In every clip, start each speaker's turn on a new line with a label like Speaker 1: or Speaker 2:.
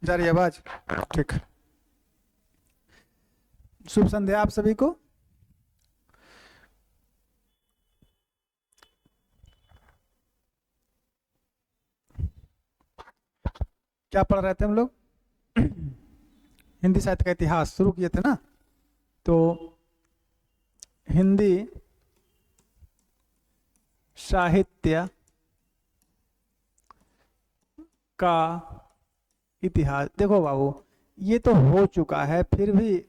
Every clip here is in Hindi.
Speaker 1: जा रही है आवाज? ठीक। शुभ संध्या आप सभी को। क्या पढ़ रहे थे हम लोग? हिंदी साहित्य का इतिहास शुरू किए थे ना। तो हिंदी साहित्य का इतिहास, देखो बाबू, ये तो हो चुका है, फिर भी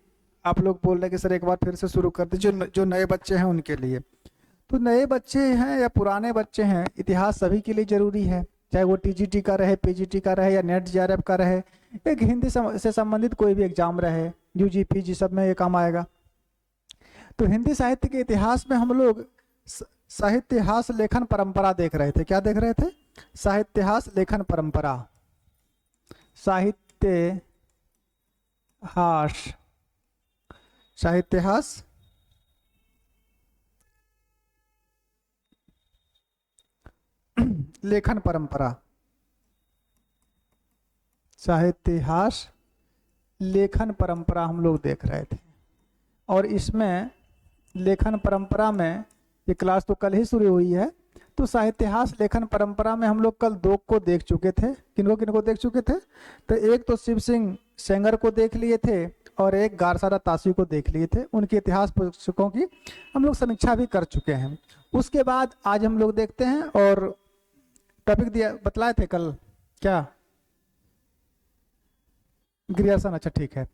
Speaker 1: आप लोग बोल रहे हैं कि सर एक बार फिर से शुरू कर दीजिए। जो नए बच्चे हैं उनके लिए, तो नए बच्चे हैं या पुराने बच्चे हैं, इतिहास सभी के लिए जरूरी है। चाहे वो टीजीटी का रहे, पीजीटी का रहे, या नेट जेआरएफ का रहे, एक हिंदी से संबंधित कोई भी एग्जाम रहे, यूजी पीजी, सब में ये काम आएगा। तो हिंदी साहित्य के इतिहास में हम लोग साहित्यहास लेखन परंपरा देख रहे थे। क्या देख रहे थे? साहित्यहास लेखन परंपरा। साहित्यहास साहित्यहास लेखन परंपरा। साहित्यहास लेखन परंपरा हम लोग देख रहे थे। और इसमें लेखन परंपरा में, ये क्लास तो कल ही शुरू हुई है, तो साहित्यहास लेखन परंपरा में हम लोग कल दो को देख चुके थे। किनको किनको देख चुके थे? तो एक तो शिव सिंह सेंगर को देख लिए थे और एक गारसारा तासी को देख लिए थे। उनके इतिहास पुस्तकों की हम लोग समीक्षा भी कर चुके हैं। उसके बाद आज हम लोग देखते हैं, और टॉपिक दिया बतलाए थे कल क्या? ग्रियर्सन। अच्छा ठीक है।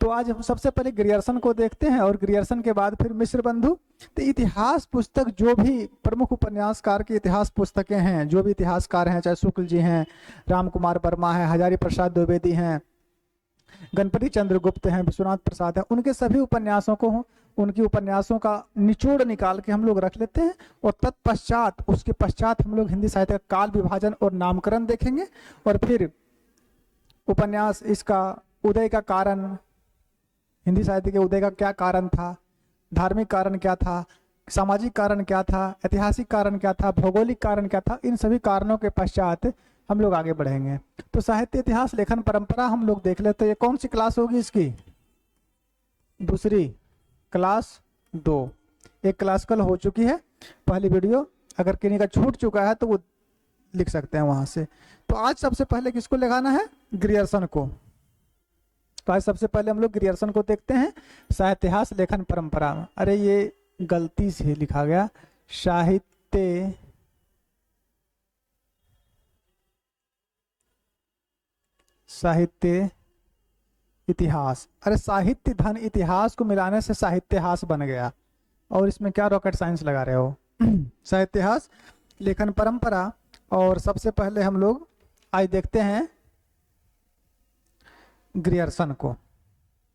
Speaker 1: तो आज हम सबसे पहले ग्रियर्सन को देखते हैं और ग्रियर्सन के बाद फिर मिश्र बंधु। तो इतिहास पुस्तक, जो भी प्रमुख उपन्यासकार की इतिहास पुस्तकें हैं, जो भी इतिहासकार हैं, चाहे शुक्ल जी हैं, राम कुमार वर्मा है, हजारी प्रसाद द्विवेदी हैं, गणपति चंद्र गुप्त हैं, विश्वनाथ प्रसाद हैं, उनके सभी उपन्यासों को, उनकी उपन्यासों का निचोड़ निकाल के हम लोग रख लेते हैं। और तत्पश्चात, उसके पश्चात हम लोग हिंदी साहित्य का काल विभाजन और नामकरण देखेंगे। और फिर उपन्यास, इसका उदय का कारण, हिंदी साहित्य के उदय का क्या कारण था, धार्मिक कारण क्या था, सामाजिक कारण क्या था, ऐतिहासिक कारण क्या था, भौगोलिक कारण क्या था, इन सभी कारणों के पश्चात हम लोग आगे बढ़ेंगे। तो साहित्य इतिहास लेखन परंपरा हम लोग देख लेते हैं। ये कौन सी क्लास होगी इसकी? दूसरी क्लास 2। एक क्लास कल हो चुकी है, पहली वीडियो। अगर किन्हीं का छूट चुका है तो वो लिख सकते हैं वहां से। तो आज सबसे पहले किसको लगाना है? ग्रियर्सन को। तो आज सबसे पहले हम लोग ग्रियर्सन को देखते हैं, साहित्यहास लेखन परंपरा में। अरे ये गलती से लिखा गया, साहित्य साहित्य इतिहास। अरे साहित्य धन इतिहास को मिलाने से साहित्यहास बन गया, और इसमें क्या रॉकेट साइंस लगा रहे हो? साहित्यहास लेखन परंपरा। और सबसे पहले हम लोग आज देखते हैं ग्रियर्सन को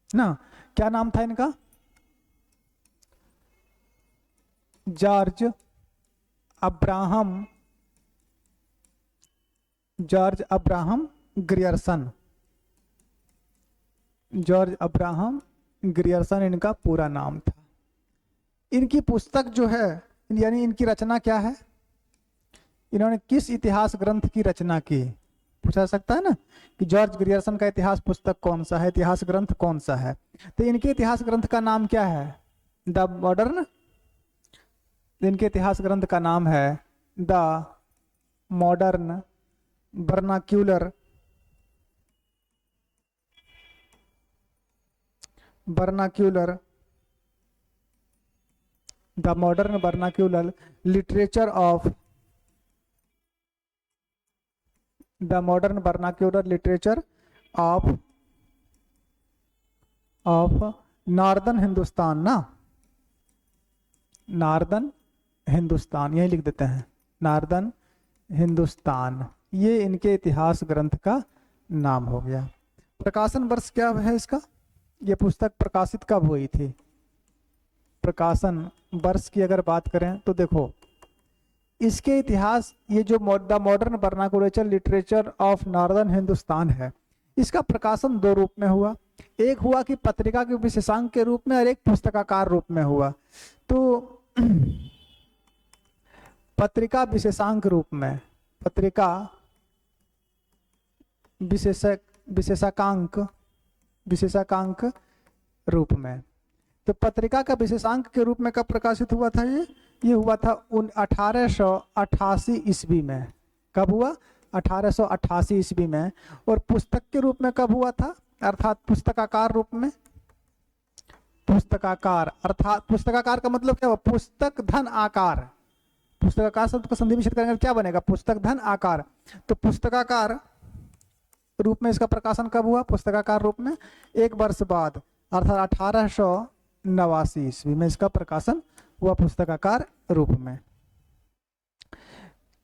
Speaker 1: ना। क्या नाम था इनका? George Abraham Grierson. George Abraham Grierson इनका पूरा नाम था। इनकी पुस्तक जो है, यानी इनकी रचना क्या है, इन्होंने किस इतिहास ग्रंथ की रचना की? पूछा जा सकता है ना कि जॉर्ज ग्रियर्सन का इतिहास पुस्तक कौन सा है, इतिहास ग्रंथ कौन सा है। तो इनके इतिहास ग्रंथ का नाम क्या है? The modern. इनके इतिहास ग्रंथ का नाम है the modern vernacular the modern vernacular literature of the modern vernacular literature of northern Hindustan ना। नॉर्दर्न हिंदुस्तान, यही लिख देते हैं, नॉर्दर्न हिंदुस्तान। ये इनके इतिहास ग्रंथ का नाम हो गया। प्रकाशन वर्ष क्या है इसका? ये पुस्तक प्रकाशित कब हुई थी? प्रकाशन वर्ष की अगर बात करें तो देखो, इसके इतिहास, ये जो the modern vernacular literature of northern Hindustan है, इसका प्रकाशन 2 रूप में हुआ। एक हुआ कि पत्रिका के विशेषांक के रूप में, और एक पुस्तकाकार रूप में हुआ। तो पत्रिका विशेषांक रूप में, पत्रिका विशेषांक रूप में। तो पत्रिका का विशेषांक के रूप में कब प्रकाशित हुआ था? ये हुआ था 1888 ईस्वी में। कब हुआ? 1888 ईस्वी में। और पुस्तक के रूप में कब हुआ था? अर्थात पुस्तकाकार रूप में। पुस्तकाकार अर्थात पुस्तकाकार का मतलब क्या हुआ? पुस्तक धन आकार। पुस्तकाकार शब्द को संधि विच्छेद करेंगे क्या बनेगा? पुस्तक धन आकार। तो पुस्तकाकार रूप में इसका प्रकाशन कब हुआ? पुस्तकाकार रूप में 1 वर्ष बाद अर्थात 1889 ईस्वी में इसका प्रकाशन हुआ पुस्तकाकार रूप में।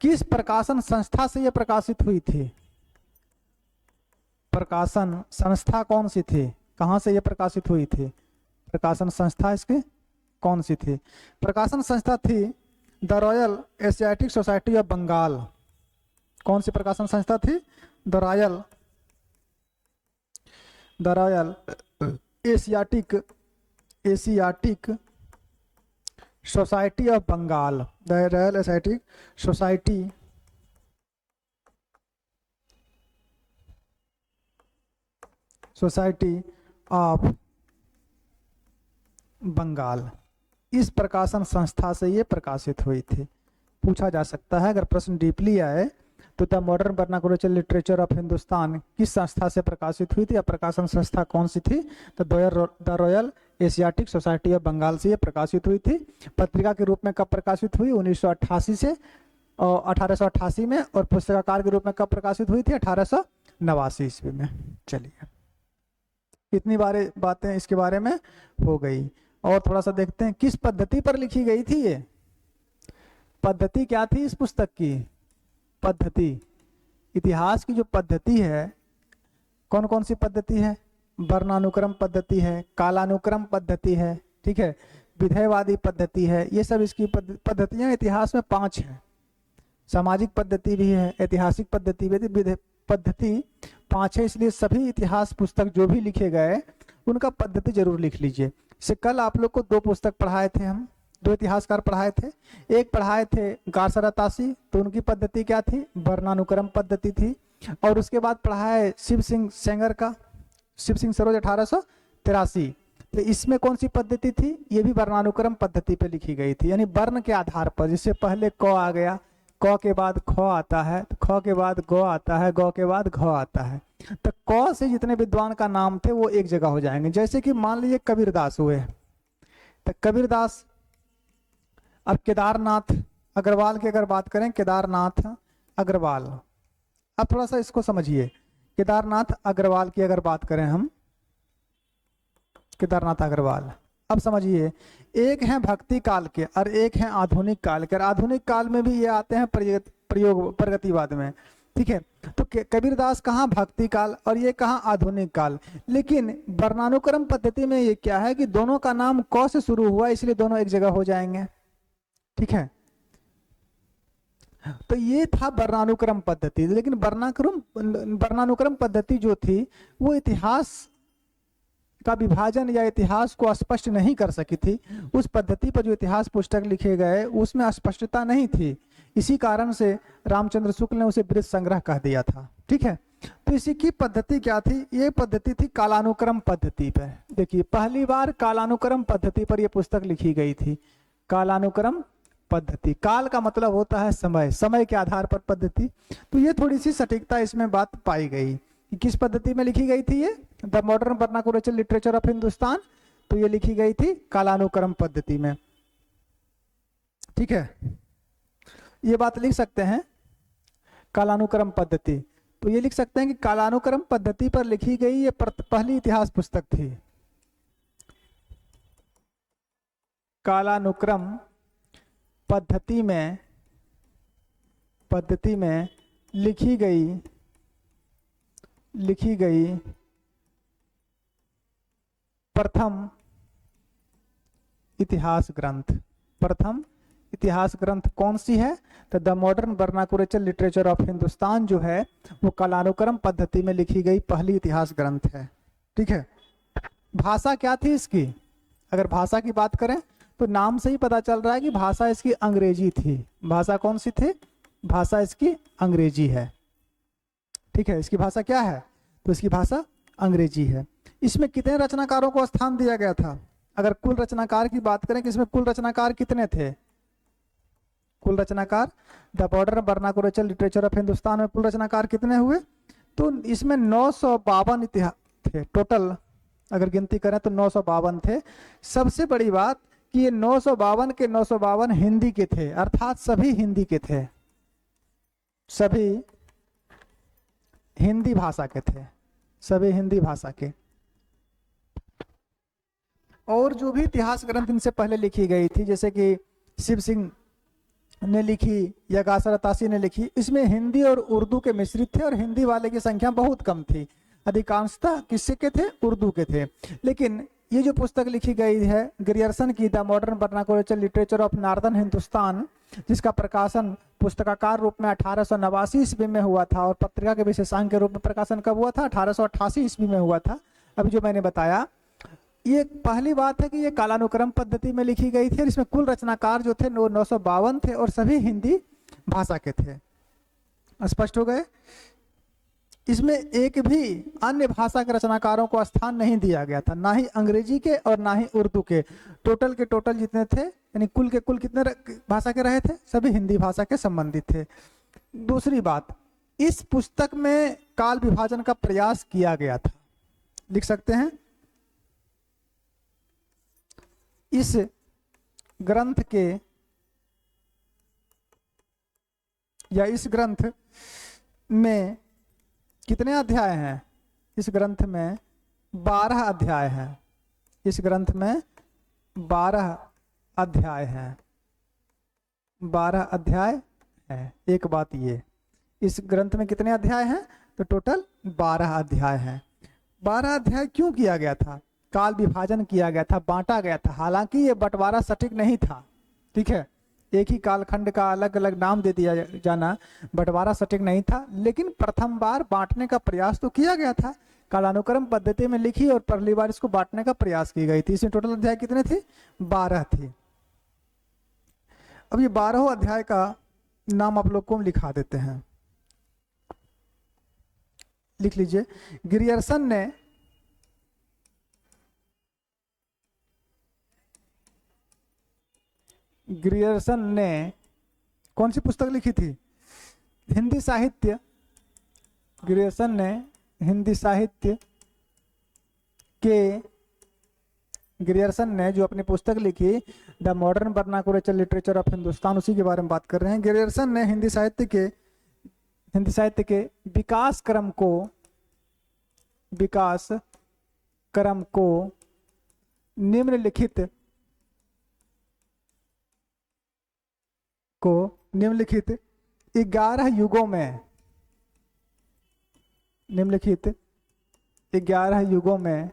Speaker 1: किस प्रकाशन संस्था से यह प्रकाशित हुई थी? प्रकाशन संस्था कौन सी थी? कहां से यह प्रकाशित हुई थी? प्रकाशन संस्था इसकी कौन सी थी? प्रकाशन संस्था थी the Royal Asiatic Society of Bengal. कौन सी प्रकाशन संस्था थी? The Royal Asiatic Society of Bengal. The Royal Asiatic Society of Bengal. इस प्रकाशन संस्था से ये प्रकाशित हुई थी। पूछा जा सकता है अगर प्रश्न डीपली आए तो the modern vernacular literature of Hindustan किस संस्था से प्रकाशित हुई थी या प्रकाशन संस्था कौन सी थी? तो the Royal Asiatic Society of Bengal से ये प्रकाशित हुई थी। पत्रिका के रूप में कब प्रकाशित हुई? 1988 से 1888 में। और पुस्तकाकार के रूप में कब प्रकाशित हुई थी? 1889 ईस्वी में। चलिए, इतनी बातें इसके बारे में हो गई। और थोड़ा सा देखते हैं किस पद्धति पर लिखी गई थी ये पद्धति। क्या थी इस पुस्तक की पद्धति? इतिहास की जो पद्धति है, कौन कौन सी पद्धति है? वर्णानुक्रम पद्धति है, कालानुक्रम पद्धति है, ठीक है, विधेयवादी पद्धति है। ये सब इसकी पद्धतियां इतिहास में 5 हैं। सामाजिक पद्धति भी है, ऐतिहासिक पद्धति भी, पद्धति 5 है। इसलिए सभी इतिहास पुस्तक जो भी लिखे गए उनका पद्धति जरूर लिख लीजिए। से कल आप लोग को 2 पुस्तक पढ़ाए थे, हम 2 इतिहासकार पढ़ाए थे। एक पढ़ाए थे गारसरा तासी, तो उनकी पद्धति क्या थी? वर्णानुक्रम पद्धति थी। और उसके बाद पढ़ाए शिव सिंह सेंगर का, शिव सिंह सरोज 1883। तो इसमें कौन सी पद्धति थी? ये भी वर्णानुक्रम पद्धति पे लिखी गई थी, यानी वर्ण के आधार पर। जिससे पहले क आ गया, क के बाद ख आता है, तो ख के बाद ग आता है, ग के बाद घ आता है। तो क से जितने विद्वान का नाम थे वो एक जगह हो जाएंगे। जैसे कि मान लीजिए कबीरदास हुए, तो कबीरदास। अब केदारनाथ अग्रवाल की अगर बात करें, केदारनाथ अग्रवाल, अब थोड़ा सा इसको समझिए। केदारनाथ अग्रवाल की अगर बात करें हम, केदारनाथ अग्रवाल, अब समझिए, एक हैं भक्ति काल के और एक हैं आधुनिक काल के। और आधुनिक काल में भी ये आते हैं प्रयोग प्रगतिवाद में, ठीक है। तो कबीरदास कहाँ भक्ति काल और ये कहाँ आधुनिक काल। लेकिन वर्णानुक्रम पद्धति में ये क्या है कि दोनों का नाम क से शुरू हुआ, इसलिए दोनों एक जगह हो जाएंगे, ठीक है। तो ये था वर्णानुक्रम पद्धति। लेकिन वर्णानुक्रम पद्धति जो थी वो इतिहास का विभाजन या इतिहास को स्पष्ट नहीं कर सकी थी। उस पद्धति पर जो इतिहास पुस्तक लिखे गए उसमें स्पष्टता नहीं थी। इसी कारण से रामचंद्र शुक्ल ने उसे बृहत संग्रह कह दिया था, ठीक है। तो इसी की पद्धति क्या थी? ये पद्धति थी कालानुक्रम पद्धति पर। देखिए, पहली बार कालानुक्रम पद्धति पर यह पुस्तक लिखी गई थी। कालानुक्रम पद्धति, काल का मतलब होता है समय, समय के आधार पर पद्धति। तो ये थोड़ी सी सटीकता इसमें बात पाई गई कि किस पद्धति में लिखी गई थी ये, the modern vernacular literature of Hindustan. तो ये लिखी गई थी कालानुक्रम पद्धति में, ठीक है। ये बात लिख सकते हैं कालानुक्रम पद्धति। तो ये लिख सकते हैं कि कालानुक्रम पद्धति पर लिखी गई ये पहली इतिहास पुस्तक थी। कालानुक्रम पद्धति में लिखी गई प्रथम इतिहास ग्रंथ कौन सी है? तो the modern vernacular literature of Hindustan जो है वो कालानुक्रम पद्धति में लिखी गई पहली इतिहास ग्रंथ है, ठीक है। भाषा क्या थी इसकी? अगर भाषा की बात करें तो नाम से ही पता चल रहा है कि भाषा इसकी अंग्रेजी थी। भाषा कौन सी थी? भाषा इसकी अंग्रेजी है, ठीक है। इसकी भाषा क्या है? तो इसकी भाषा अंग्रेजी है। इसमें कितने रचनाकारों को स्थान दिया गया था? अगर कुल रचनाकार की बात करें कि इसमें कुल रचनाकार कितने थे? कुल रचनाकार the modern vernacular literature of Hindustan में कुल रचनाकार कितने हुए? तो इसमें 952 इतिहास थे टोटल, अगर गिनती करें तो 952 थे। सबसे बड़ी बात कि ये 952 के 952 हिंदी के थे, अर्थात सभी हिंदी के थे, सभी हिंदी भाषा के थे, सभी हिंदी भाषा के। और जो भी इतिहास ग्रंथ इनसे पहले लिखी गई थी, जैसे कि शिव सिंह ने लिखी या गासर अतासी ने लिखी, इसमें हिंदी और उर्दू के मिश्रित थे और हिंदी वाले की संख्या बहुत कम थी, अधिकांशतः किससे के थे? उर्दू के थे। लेकिन ये जो पुस्तक लिखी गई है ग्रियर्सन की, the modern vernacular literature of northern Hindustan, जिसका प्रकाशन पुस्तकाकार रूप में 1889 ईस्वी में हुआ था और पत्रिका के विशेषांक के रूप में प्रकाशन कब हुआ था? 1888 ईस्वी में हुआ था। अभी जो मैंने बताया, ये पहली बात है कि ये कालानुक्रम पद्धति में लिखी गई थी और इसमें कुल रचनाकार जो थे वो 952 थे और सभी हिंदी भाषा के थे। स्पष्ट हो गए? इसमें एक भी अन्य भाषा के रचनाकारों को स्थान नहीं दिया गया था, ना ही अंग्रेजी के और ना ही उर्दू के। टोटल के टोटल जितने थे, यानी कुल के कुल कितने भाषा के रहे थे? सभी हिंदी भाषा के संबंधित थे। दूसरी बात, इस पुस्तक में काल विभाजन का प्रयास किया गया था। लिख सकते हैं, इस ग्रंथ के या इस ग्रंथ में कितने अध्याय हैं? इस ग्रंथ में 12 अध्याय हैं। इस ग्रंथ में 12 अध्याय हैं, 12 अध्याय है। एक बात ये, इस ग्रंथ में कितने अध्याय हैं? तो टोटल 12 अध्याय हैं। 12 अध्याय क्यों किया गया था? काल विभाजन किया गया था, बांटा गया था। हालांकि ये बंटवारा सटीक नहीं था, ठीक है, एक ही कालखंड का अलग अलग नाम दे दिया जाना बंटवारा सटीक नहीं था, लेकिन प्रथम बार बांटने का प्रयास तो किया गया था। कालानुक्रम पद्धति में लिखी और पहली बार इसको बांटने का प्रयास की गई थी। इसमें टोटल अध्याय कितने थे? 12 थे। अब ये 12 अध्याय का नाम आप लोग को लिखा देते हैं, लिख लीजिए। ग्रियर्सन ने कौन सी पुस्तक लिखी थी? हिंदी साहित्य। ग्रियर्सन ने हिंदी साहित्य के, ग्रियर्सन ने जो अपनी पुस्तक लिखी the modern vernacular literature of Hindustan, उसी के बारे में बात कर रहे हैं। ग्रियर्सन ने हिंदी साहित्य के विकास क्रम को निम्नलिखित 11 युगों में, निम्नलिखित 11 युगों में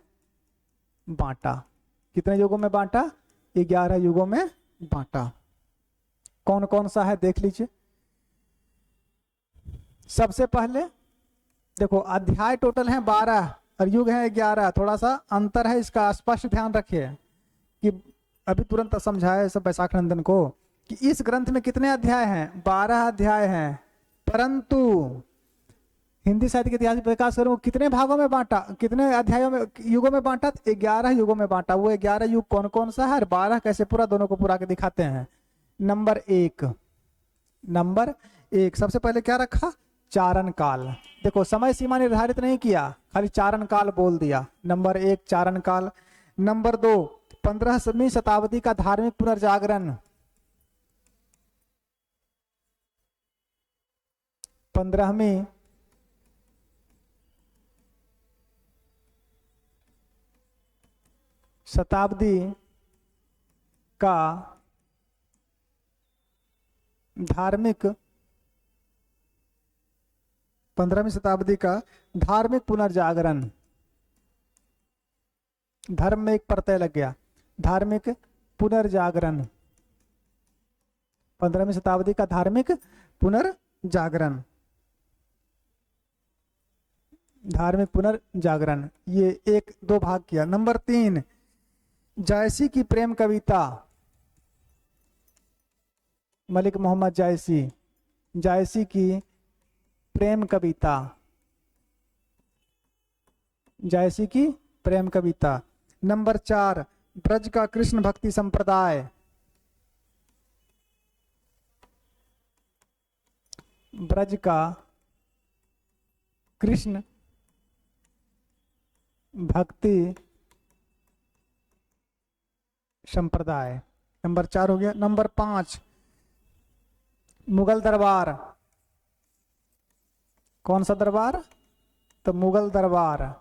Speaker 1: बांटा। कितने युगों में बांटा? 11 युगों में बांटा। कौन कौन सा है देख लीजिए। सबसे पहले देखो, अध्याय टोटल हैं 12 और युग है 11, थोड़ा सा अंतर है, इसका स्पष्ट ध्यान रखिए कि अभी तुरंत समझाए सब बैसाख नंदन को कि इस ग्रंथ में कितने अध्याय हैं? 12 अध्याय हैं, परंतु हिंदी साहित्य के इतिहास विकास करूँ कितने भागों में बांटा, कितने अध्यायों में, युगों में बांटा? 11 युगों में बांटा। वो 11 युग कौन कौन सा है और 12 कैसे पूरा, दोनों को पूरा के दिखाते हैं। नंबर एक सबसे पहले क्या रखा? चारण काल। देखो, समय सीमा निर्धारित नहीं किया, खाली चारण काल बोल दिया। नंबर 1 चारण काल। नंबर 2 15वीं शताब्दी का धार्मिक पुनर्जागरण। 15वीं शताब्दी का धार्मिक 15वीं शताब्दी का धार्मिक पुनर्जागरण। धर्म में एक प्रत्यय लग गया, धार्मिक पुनर्जागरण। 15वीं शताब्दी का धार्मिक पुनर्जागरण, धार्मिक पुनर्जागरण, ये 1-2 भाग किया। नंबर 3 जायसी की प्रेम कविता, मलिक मोहम्मद जायसी की प्रेम कविता। जैसी की प्रेम कविता। नंबर 4 ब्रज का कृष्ण भक्ति संप्रदाय, ब्रज का कृष्ण भक्ति संप्रदाय। नंबर 4 हो गया। नंबर 5 मुगल दरबार। कौन सा दरबार? तो मुगल दरबार,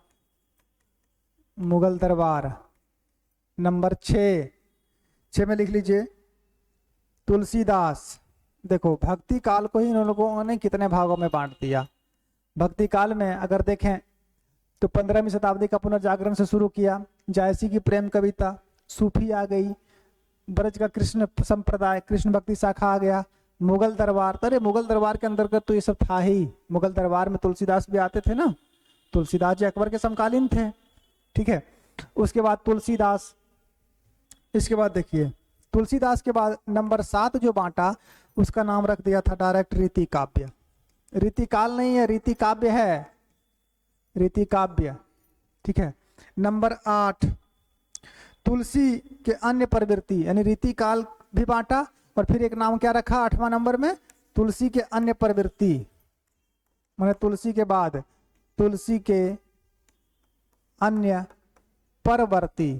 Speaker 1: मुगल दरबार। नंबर 6 में लिख लीजिए तुलसीदास। देखो भक्ति काल को ही इन लोगों ने कितने भागों में बांट दिया। भक्ति काल में अगर देखें तो 15वीं शताब्दी का पुनर्जागरण से शुरू किया, जायसी की प्रेम कविता, सूफी आ गई, ब्रज का कृष्ण संप्रदाय, कृष्ण भक्ति शाखा आ गया, मुगल दरबार। अरे मुगल दरबार के अंतर्गत तो ये सब था ही। मुगल दरबार में तुलसीदास भी आते थे ना, तुलसीदास जी अकबर के समकालीन थे, ठीक है। उसके बाद तुलसीदास, इसके बाद देखिए तुलसीदास के बाद नंबर 7 जो बांटा उसका नाम रख दिया था डायरेक्ट रीति काव्य। रीति काल नहीं है, रीति काव्य है, रीति काव्य, ठीक है। नंबर 8 तुलसी के अन्य प्रवृत्ति, यानी रीति काल भी बांटा और फिर एक नाम क्या रखा 8वां नंबर में, तुलसी के अन्य प्रवृत्ति, माने तुलसी के बाद तुलसी के अन्य परवर्ती,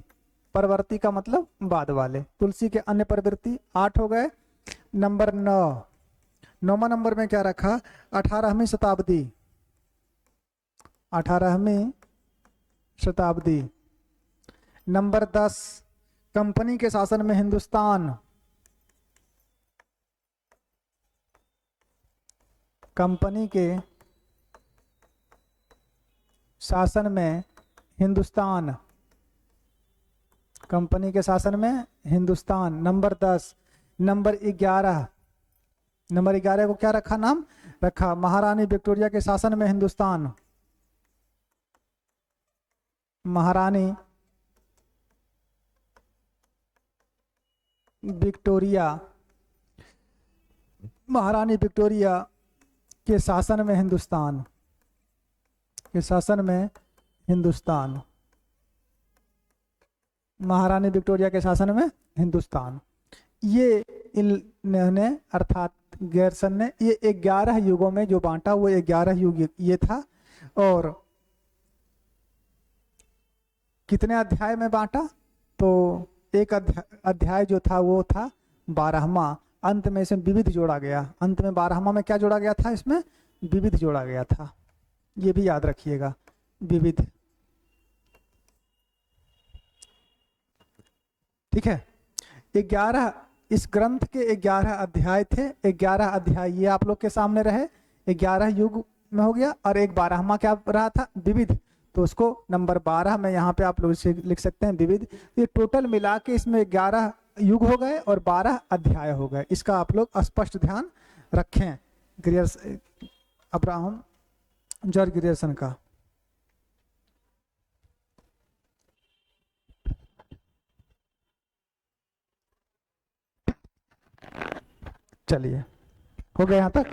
Speaker 1: परवर्ती का मतलब बाद वाले, तुलसी के अन्य प्रवृत्ति 8 हो गए। नंबर 9वां नंबर में क्या रखा 18वीं शताब्दी, 18वीं शताब्दी। नंबर 10 कंपनी के शासन में हिंदुस्तान, कंपनी के शासन में हिंदुस्तान, कंपनी के शासन में हिंदुस्तान। नंबर 10। नंबर 11, नंबर 11 को क्या रखा नाम रखा, महारानी विक्टोरिया के शासन में हिंदुस्तान, महारानी विक्टोरिया, महारानी विक्टोरिया के शासन में हिंदुस्तान, के शासन में हिंदुस्तान, महारानी विक्टोरिया के शासन में हिंदुस्तान। ये इन्होंने अर्थात ग्रियर्सन ने ये 11 युगों में जो बांटा वो 11 युग ये था। और कितने अध्याय में बांटा, तो एक अध्याय जो था वो था 12वां, अंत में इसे विविध जोड़ा गया, अंत में 12वां में क्या जोड़ा गया था, इसमें विविध जोड़ा गया था, ये भी याद रखिएगा, विविध, ठीक है। 11 इस ग्रंथ के 11 अध्याय थे, 11 अध्याय ये आप लोग के सामने रहे, 11 युग में हो गया और एक 12वां क्या रहा था, विविध, तो उसको नंबर 12 में यहाँ पे आप लोग इसे लिख सकते हैं विविध। ये टोटल मिला के इसमें 11 युग हो गए और 12 अध्याय हो गए, इसका आप लोग स्पष्ट ध्यान रखें ग्रियर्सन, अब्राहम जॉर्ज ग्रियर्सन का। चलिए हो गया यहाँ तक।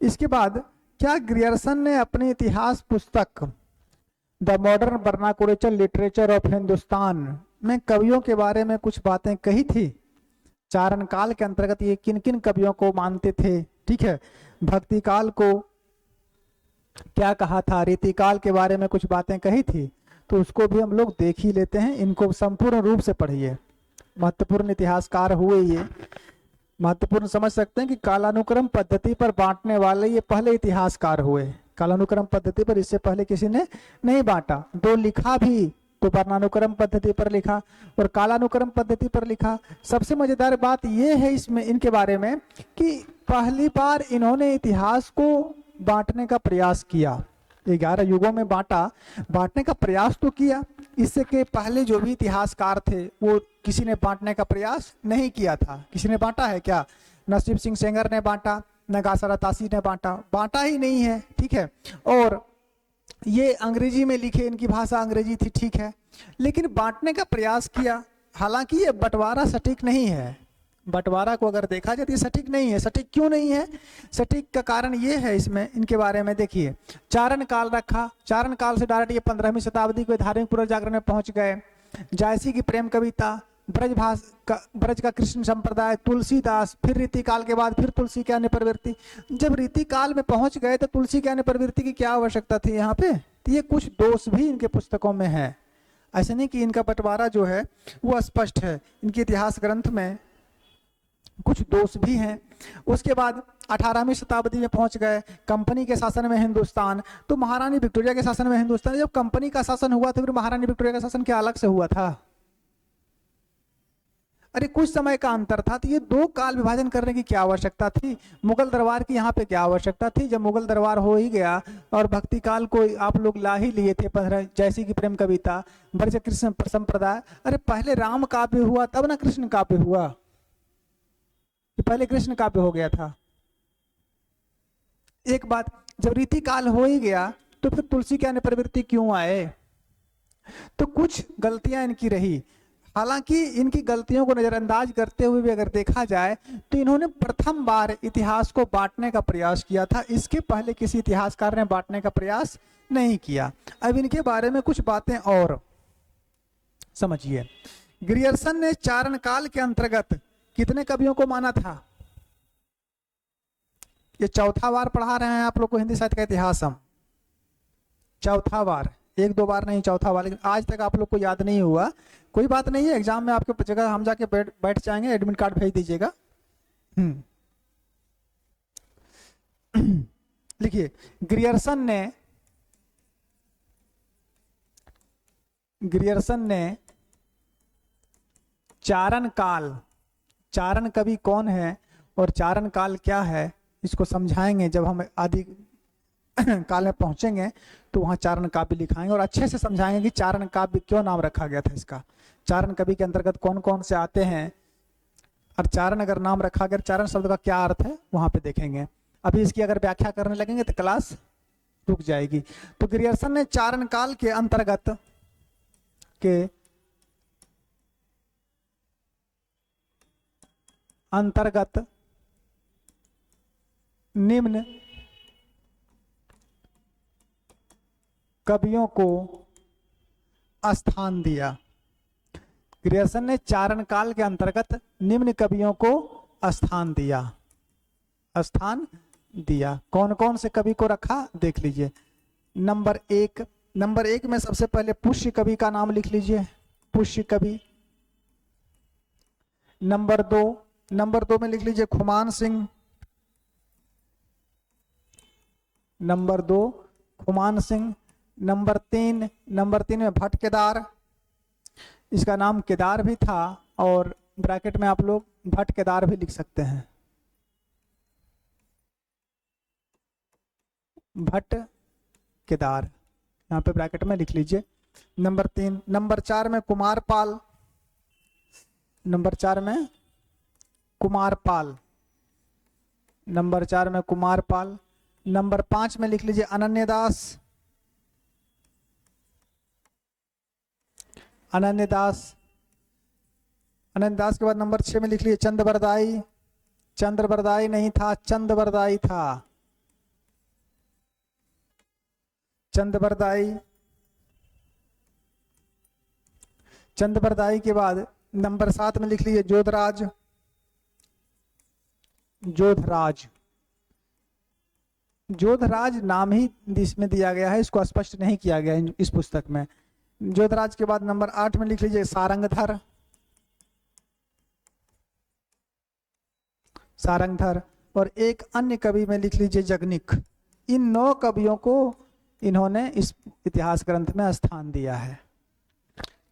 Speaker 1: इसके बाद क्या ग्रियर्सन ने अपनी इतिहास पुस्तक the modern vernacular literature of Hindustan में कवियों के बारे में कुछ बातें कही थी? चारण काल के अंतर्गत ये किन किन कवियों को मानते थे, ठीक है। भक्ति काल को क्या कहा था, रीति काल के बारे में कुछ बातें कही थी, तो उसको भी हम लोग देख ही लेते हैं। इनको संपूर्ण रूप से पढ़िए, महत्वपूर्ण इतिहासकार हुए ये, महत्वपूर्ण समझ सकते हैं कि कालानुक्रम पद्धति पर बांटने वाले ये पहले इतिहासकार हुए। कालानुक्रम पद्धति पर इससे पहले किसी ने नहीं बांटा। दो लिखा भी तो वर्णानुक्रम पद्धति पर लिखा और कालानुक्रम पद्धति पर लिखा। सबसे मजेदार बात यह है इसमें इनके बारे में कि पहली बार इन्होंने इतिहास को बांटने का प्रयास किया। 11 युगों में बांटने का प्रयास तो किया, इससे के पहले जो भी इतिहासकार थे वो किसी ने बांटने का प्रयास नहीं किया था। किसी ने बांटा है क्या? नसीब सिंह सेंगर ने बांटा, नगासारा तासी ने बांटा ही नहीं है, ठीक है। और ये अंग्रेजी में लिखे, इनकी भाषा अंग्रेजी थी, ठीक है, लेकिन बांटने का प्रयास किया। हालांकि ये बंटवारा सटीक नहीं है, बंटवारा को अगर देखा जाए तो ये सटीक नहीं है। सटीक क्यों नहीं है? सटीक का कारण ये है, इसमें इनके बारे में देखिए, चारण काल रखा, चारण काल से डायरेक्ट ये 15वीं शताब्दी को धार्मिक पुनर्जागरण में पहुंच गए। जायसी की प्रेम कविता, ब्रज का कृष्ण संप्रदाय, तुलसीदास, फिर रीतिकाल के बाद फिर तुलसी की अन्य प्रवृत्ति। जब रीतिकाल में पहुंच गए तो तुलसी की अन्य प्रवृत्ति की क्या आवश्यकता थी यहाँ पे? तो ये कुछ दोष भी इनके पुस्तकों में है। ऐसे नहीं कि इनका बंटवारा जो है वो स्पष्ट है, इनके इतिहास ग्रंथ में कुछ दोष भी हैं। उसके बाद 18वीं शताब्दी में पहुंच गए, कंपनी के शासन में हिंदुस्तान, तो महारानी विक्टोरिया के शासन में हिंदुस्तान। जब कंपनी का शासन हुआ तो फिर महारानी विक्टोरिया का शासन क्या अलग से हुआ था? अरे कुछ समय का अंतर था, तो ये दो काल विभाजन करने की क्या आवश्यकता थी? मुगल दरबार की यहाँ पे क्या आवश्यकता थी? जब मुगल दरबार हो ही गया और भक्ति काल को आप लोग ला ही लिए थे, जैसी की प्रेम कविता, ब्रज कृष्ण संप्रदाय। अरे पहले राम काव्य हुआ तब ना कृष्ण काव्य हुआ, पहले कृष्ण काव्य हो गया था। एक बात, जब रीति काल हो ही गया तो फिर तुलसी के अन्य प्रवृत्ति क्यों आए? तो कुछ गलतियां इनकी रही। हालांकि इनकी गलतियों को नजरअंदाज करते हुए भी अगर देखा जाए तो इन्होंने प्रथम बार इतिहास को बांटने का प्रयास किया था। इसके पहले किसी इतिहासकार ने बांटने का प्रयास नहीं किया। अब इनके बारे में कुछ बातें और समझिए। ग्रियर्सन ने चारण काल के अंतर्गत कितने कवियों को माना था? ये चौथा बार पढ़ा रहे हैं आप लोग को हिंदी साहित्य का इतिहास हम, चौथा बार, एक दो बार नहीं, चौथा बार। लेकिन आज तक आप लोग को याद नहीं हुआ, कोई बात नहीं है, एग्जाम में आपके जगह हम जाके बैठ जाएंगे, एडमिट कार्ड भेज दीजिएगा। लिखिए, ग्रियर्सन ने चारण काल, चारण कवि कौन है और चारण काल क्या है, इसको समझाएंगे। जब हम आदि काल में पहुंचेंगे तो वहां चारण काव्य लिखाएंगे और अच्छे से समझाएंगे कि चारण काव्य क्यों नाम रखा गया था इसका, चारण कवि के अंतर्गत कौन कौन से आते हैं, और चारण अगर नाम रखा गया, चारण शब्द का क्या अर्थ है वहां पे देखेंगे। अभी इसकी अगर व्याख्या करने लगेंगे तो क्लास रुक जाएगी। तो ग्रियर्सन ने चारण काल के अंतर्गत निम्न कवियों को स्थान दिया। ग्रियर्सन ने चारण काल के अंतर्गत निम्न कवियों को स्थान दिया। कौन कौन से कवि को रखा देख लीजिए। नंबर एक में सबसे पहले पुष्य कवि का नाम लिख लीजिए, पुष्य कवि। नंबर दो में लिख लीजिए खुमान सिंह। नंबर 2 खुमान सिंह। नंबर तीन में भट्ट केदार, इसका नाम केदार भी था और ब्रैकेट में आप लोग भट्ट केदार भी लिख सकते हैं, भट्ट केदार यहाँ पे ब्रैकेट में लिख लीजिए। नंबर 3। नंबर 4 में कुमारपाल, नंबर 4 में कुमारपाल, नंबर 4 में कुमारपाल। नंबर 5 में लिख लीजिए अनन्यदास, अनन्यदास के बाद नंबर 6 में लिख लीजिए चंद्रबरदाई, चंद्रबरदाई नहीं था, चंद्रबरदाई था, चंद्रबरदाई। चंद्रबरदाई के बाद नंबर 7 में लिख लीजिए जोधराज, जोधराज। जोधराज नाम ही इसमें दिया गया है, इसको स्पष्ट नहीं किया गया इस पुस्तक में। जोधराज के बाद नंबर 8 में लिख लीजिए सारंगधर, सारंगधर। और एक अन्य कवि में लिख लीजिए जगनिक। इन 9 कवियों को इन्होंने इस इतिहास ग्रंथ में स्थान दिया है।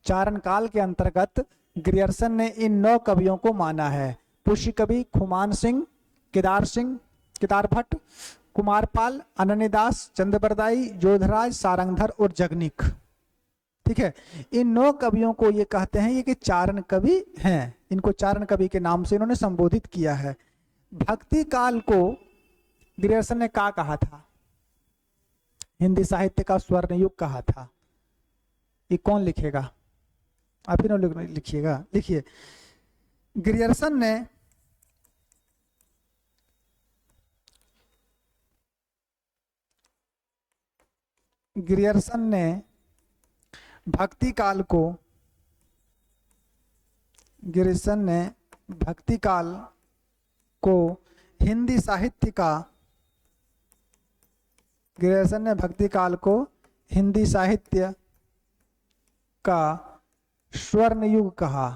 Speaker 1: चारण काल के अंतर्गत ग्रियर्सन ने इन 9 कवियों को माना है। पुष्य कवि खुमान सिंह, केदार भट्ट, कुमारपाल, अनन्यदास, चंद्रबरदाई, जोधराज, सारंगधर और जगनिक। ठीक है, इन 9 कवियों को ये कहते हैं ये कि चारण कवि हैं। इनको चारण कवि के नाम से इन्होंने संबोधित किया है। भक्ति काल को ग्रियर्सन ने क्या कहा था? हिंदी साहित्य का स्वर्ण युग कहा था। ये कौन लिखेगा? आप ही लोग लिखिएगा। लिखिए, ग्रियर्सन ने ग्रियर्सन ने भक्ति काल को ग्रियर्सन ने भक्ति काल को हिंदी साहित्य का ग्रियर्सन ने भक्ति काल को हिंदी साहित्य का स्वर्ण युग कहा।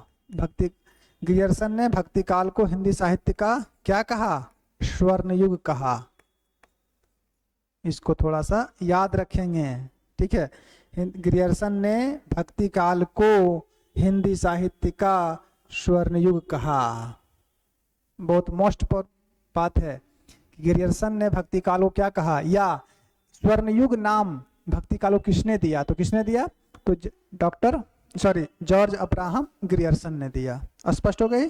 Speaker 1: ग्रियर्सन ने भक्ति काल को हिंदी साहित्य का क्या कहा? स्वर्ण युग कहा। इसको थोड़ा सा याद रखेंगे, ठीक है। ग्रियर्सन ने भक्ति काल को हिंदी साहित्य का स्वर्ण युग कहा। बहुत मोस्ट बात है कि ग्रियर्सन ने भक्ति काल को क्या कहा, या स्वर्ण युग नाम भक्ति काल को किसने दिया? तो किसने दिया? तो जॉर्ज अब्राहम ग्रियर्सन ने दिया। स्पष्ट हो गई?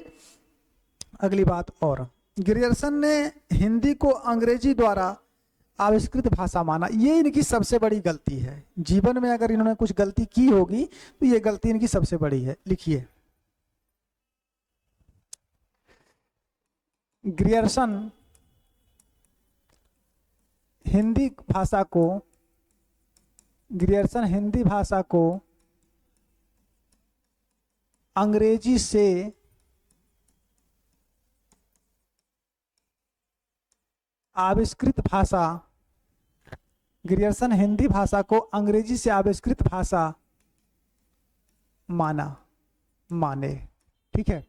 Speaker 1: अगली बात, और ग्रियर्सन ने हिंदी को अंग्रेजी द्वारा आविष्कृत भाषा माना। ये इनकी सबसे बड़ी गलती है। जीवन में अगर इन्होंने कुछ गलती की होगी तो ये गलती इनकी सबसे बड़ी है। लिखिए, ग्रियर्सन हिंदी भाषा को अंग्रेजी से आविष्कृत भाषा, ग्रियर्सन हिंदी भाषा को अंग्रेजी से आविष्कृत भाषा माने, ठीक है।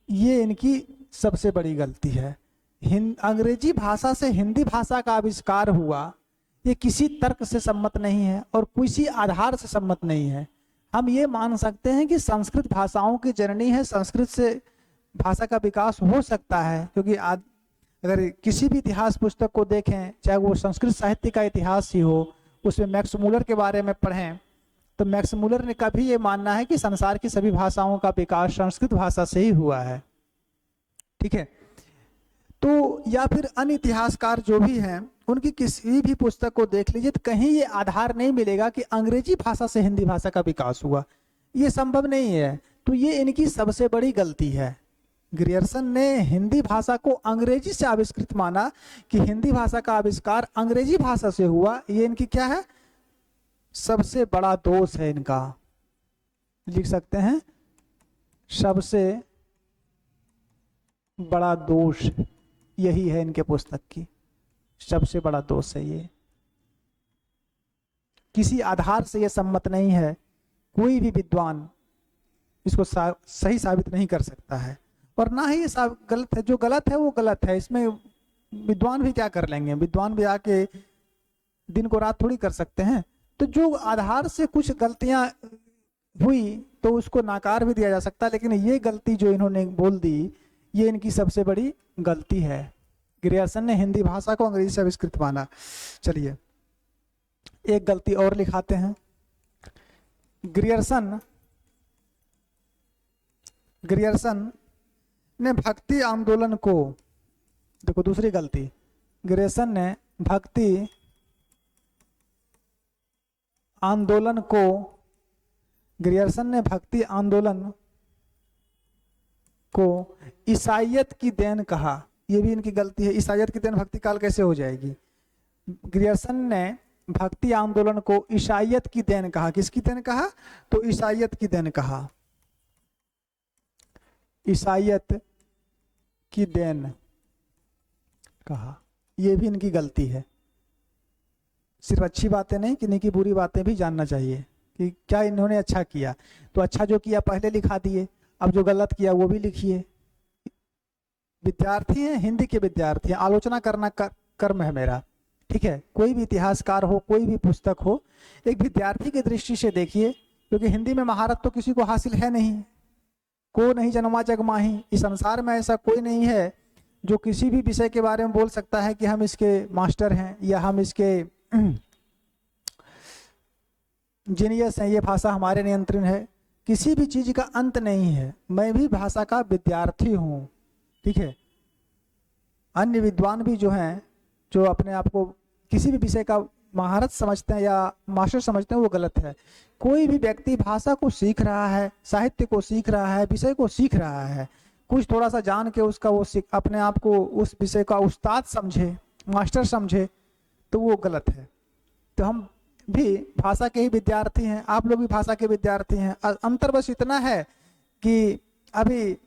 Speaker 1: ये इनकी सबसे बड़ी गलती है। अंग्रेजी भाषा से हिंदी भाषा का आविष्कार हुआ, ये किसी तर्क से सम्मत नहीं है और किसी आधार से सम्मत नहीं है। हम ये मान सकते हैं कि संस्कृत भाषाओं की जननी है, संस्कृत से भाषा का विकास हो सकता है, क्योंकि अगर किसी भी इतिहास पुस्तक को देखें, चाहे वो संस्कृत साहित्य का इतिहास ही हो, उसमें मैक्स मूलर के बारे में पढ़ें, तो मैक्स मूलर ने कभी ये मानना है कि संसार की सभी भाषाओं का विकास संस्कृत भाषा से ही हुआ है, ठीक है। तो या फिर अन्य इतिहासकार जो भी हैं, उनकी किसी भी पुस्तक को देख लीजिए तो कहीं ये आधार नहीं मिलेगा कि अंग्रेजी भाषा से हिंदी भाषा का विकास हुआ। ये संभव नहीं है। तो ये इनकी सबसे बड़ी गलती है। ग्रियर्सन ने हिंदी भाषा को अंग्रेजी से आविष्कृत माना कि हिंदी भाषा का आविष्कार अंग्रेजी भाषा से हुआ। ये इनकी क्या है? सबसे बड़ा दोष है इनका। लिख सकते हैं, सबसे बड़ा दोष यही है इनके पुस्तक की, सबसे बड़ा दोष है ये। किसी आधार से ये सम्मत नहीं है। कोई भी विद्वान इसको सही साबित नहीं कर सकता है, और ना ही ये गलत है। जो गलत है वो गलत है, इसमें विद्वान भी क्या कर लेंगे? विद्वान भी आके दिन को रात थोड़ी कर सकते हैं। तो जो आधार से कुछ गलतियां हुई तो उसको नाकार भी दिया जा सकता है, लेकिन ये गलती जो इन्होंने बोल दी, ये इनकी सबसे बड़ी गलती है। ग्रियर्सन ने हिंदी भाषा को अंग्रेजी से आविष्कृत माना। चलिए एक गलती और लिखाते हैं। ग्रियर्सन ने भक्ति आंदोलन को, देखो दूसरी गलती, ग्रियर्सन ने भक्ति आंदोलन को ईसाईयत की देन कहा। ये भी इनकी गलती है। ईसाईयत की देन भक्ति काल कैसे हो जाएगी? ग्रियर्सन ने भक्ति आंदोलन को ईसाईयत की देन कहा। किसकी देन कहा? तो ईसाईयत की देन कहा। ईसाईयत की देन कहा। ये भी इनकी गलती है। सिर्फ अच्छी बातें नहीं, कि इनकी बुरी बातें भी जानना चाहिए कि क्या इन्होंने अच्छा किया। तो अच्छा जो किया पहले लिखा दिए, अब जो गलत किया वो भी लिखिए। विद्यार्थी हैं, हिंदी के विद्यार्थी हैं, आलोचना करना कर्म है मेरा, ठीक है। कोई भी इतिहासकार हो, कोई भी पुस्तक हो, एक विद्यार्थी की दृष्टि से देखिए, क्योंकि हिंदी में महारत तो किसी को हासिल है नहीं। को नहीं जन्मा जग माही। इस संसार में ऐसा कोई नहीं है जो किसी भी विषय के बारे में बोल सकता है कि हम इसके मास्टर हैं या हम इसके जीनियस हैं, ये भाषा हमारे नियंत्रण है। किसी भी चीज का अंत नहीं है। मैं भी भाषा का विद्यार्थी हूँ, ठीक है। अन्य विद्वान भी जो हैं, जो अपने आप को किसी भी विषय का महारत समझते हैं या मास्टर समझते हैं, वो गलत है। कोई भी व्यक्ति भाषा को सीख रहा है, साहित्य को सीख रहा है, विषय को सीख रहा है, कुछ थोड़ा सा जान के उसका वो अपने आप को उस विषय का उस्ताद समझे, मास्टर समझे, तो वो गलत है। तो हम भी भाषा के ही विद्यार्थी हैं, आप लोग भी भाषा के विद्यार्थी हैं। अंतर बस इतना है कि अभी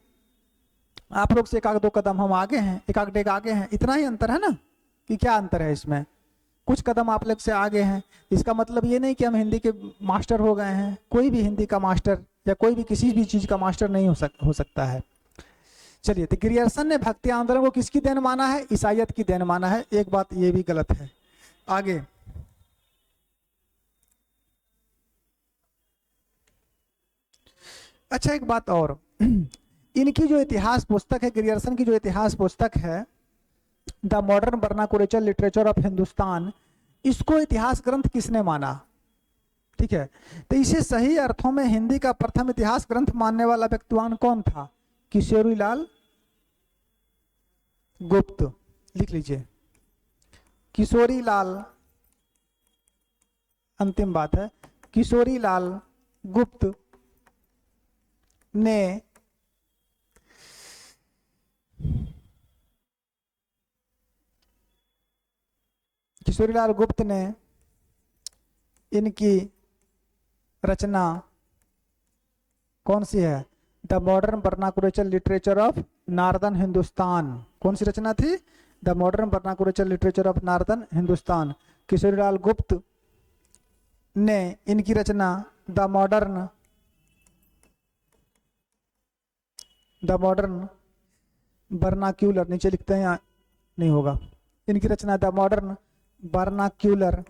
Speaker 1: आप लोग से एक आध दो कदम हम आगे हैं, एक आध डेग आगे हैं, इतना ही अंतर है ना। कि क्या अंतर है इसमें, कुछ कदम आप लोग से आगे हैं। इसका मतलब ये नहीं कि हम हिंदी के मास्टर हो गए हैं। कोई भी हिंदी का मास्टर या कोई भी किसी भी चीज का मास्टर नहीं हो सकता है। चलिए, तो ग्रियर्सन ने भक्ति आंदोलन को किसकी देन माना है? ईसाइयत की देन माना है। एक बात ये भी गलत है। आगे अच्छा, एक बात और, इनकी जो इतिहास पुस्तक है, ग्रियर्सन की जो इतिहास पुस्तक है the modern vernacular literature of Hindustan, इसको इतिहास ग्रंथ किसने माना? ठीक है, तो इसे सही अर्थों में हिंदी का प्रथम इतिहास ग्रंथ मानने वाला व्यक्तिवान कौन था? किशोरीलाल गुप्त। लिख लीजिए, किशोरीलाल, अंतिम बात है, किशोरीलाल गुप्त ने किशोरीलाल गुप्त ने इनकी रचना कौन सी है? The modern vernacular literature of northern Hindustan. कौन सी रचना थी? The modern vernacular literature of northern Hindustan. Kishorilal Gupta ने इनकी रचना द मॉडर्न वर्नाक्यूलर, नीचे लिखते हैं या नहीं होगा, इनकी रचना the modern vernacular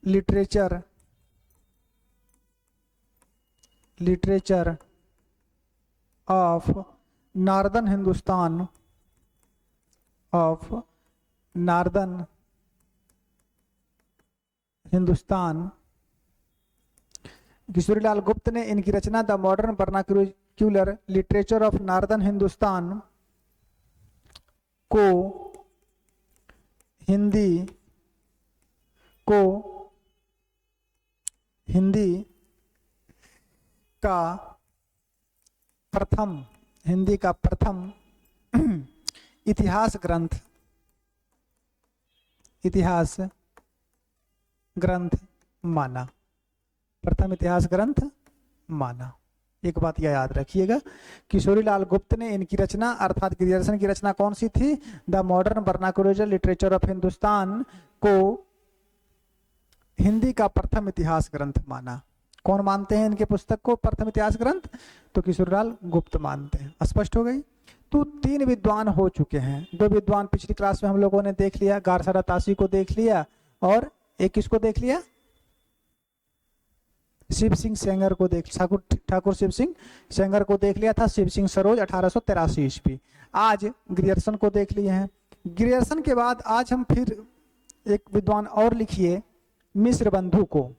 Speaker 1: literature of northern Hindustan. Kishorilal Gupta ने इनकी रचना the modern vernacular literature of northern Hindustan को हिंदी का प्रथम इतिहास ग्रंथ माना। प्रथम इतिहास ग्रंथ माना। एक बात यह याद रखिएगा, किशोरीलाल गुप्त ने इनकी रचना अर्थात ग्रियर्सन की रचना कौन सी थी? The modern vernacular literature of Hindustan को हिंदी का प्रथम इतिहास ग्रंथ माना। कौन मानते हैं इनके पुस्तक को प्रथम इतिहास ग्रंथ? तो किशोरीलाल गुप्त मानते हैं। स्पष्ट हो गई? तो 3 विद्वान हो चुके हैं। 2 विद्वान पिछली क्लास में हम लोगों ने देख लिया, गारसारा तासी को देख लिया, और एक किसको देख लिया? शिव सिंह सेंगर को देख, ठाकुर शिव सिंह सेंगर को देख लिया था। शिव सिंह सरोज 1883 ईस्वी। आज ग्रियर्सन को देख लिए हैं। ग्रियर्सन के बाद आज हम फिर एक विद्वान और लिखिए, मिश्र बंधु को।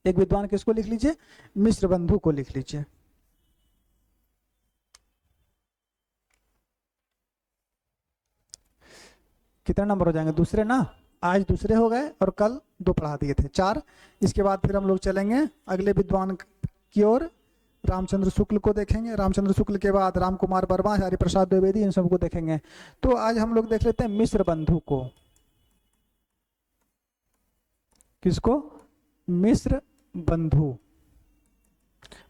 Speaker 1: एक विद्वान किसको लिख लीजिए? मिश्र बंधु को लिख लीजिए। कितने नंबर हो जाएंगे? दूसरे ना, आज दूसरे हो गए और कल 2 पढ़ा दिए थे, 4। इसके बाद फिर हम लोग चलेंगे अगले विद्वान की ओर। रामचंद्र शुक्ल को देखेंगे। रामचंद्र शुक्ल के बाद राम कुमार वर्मा, हरि प्रसाद द्विवेदी, इन सबको देखेंगे। तो आज हम लोग देख लेते हैं मिश्र बंधु को। किसको? मिश्र बंधु।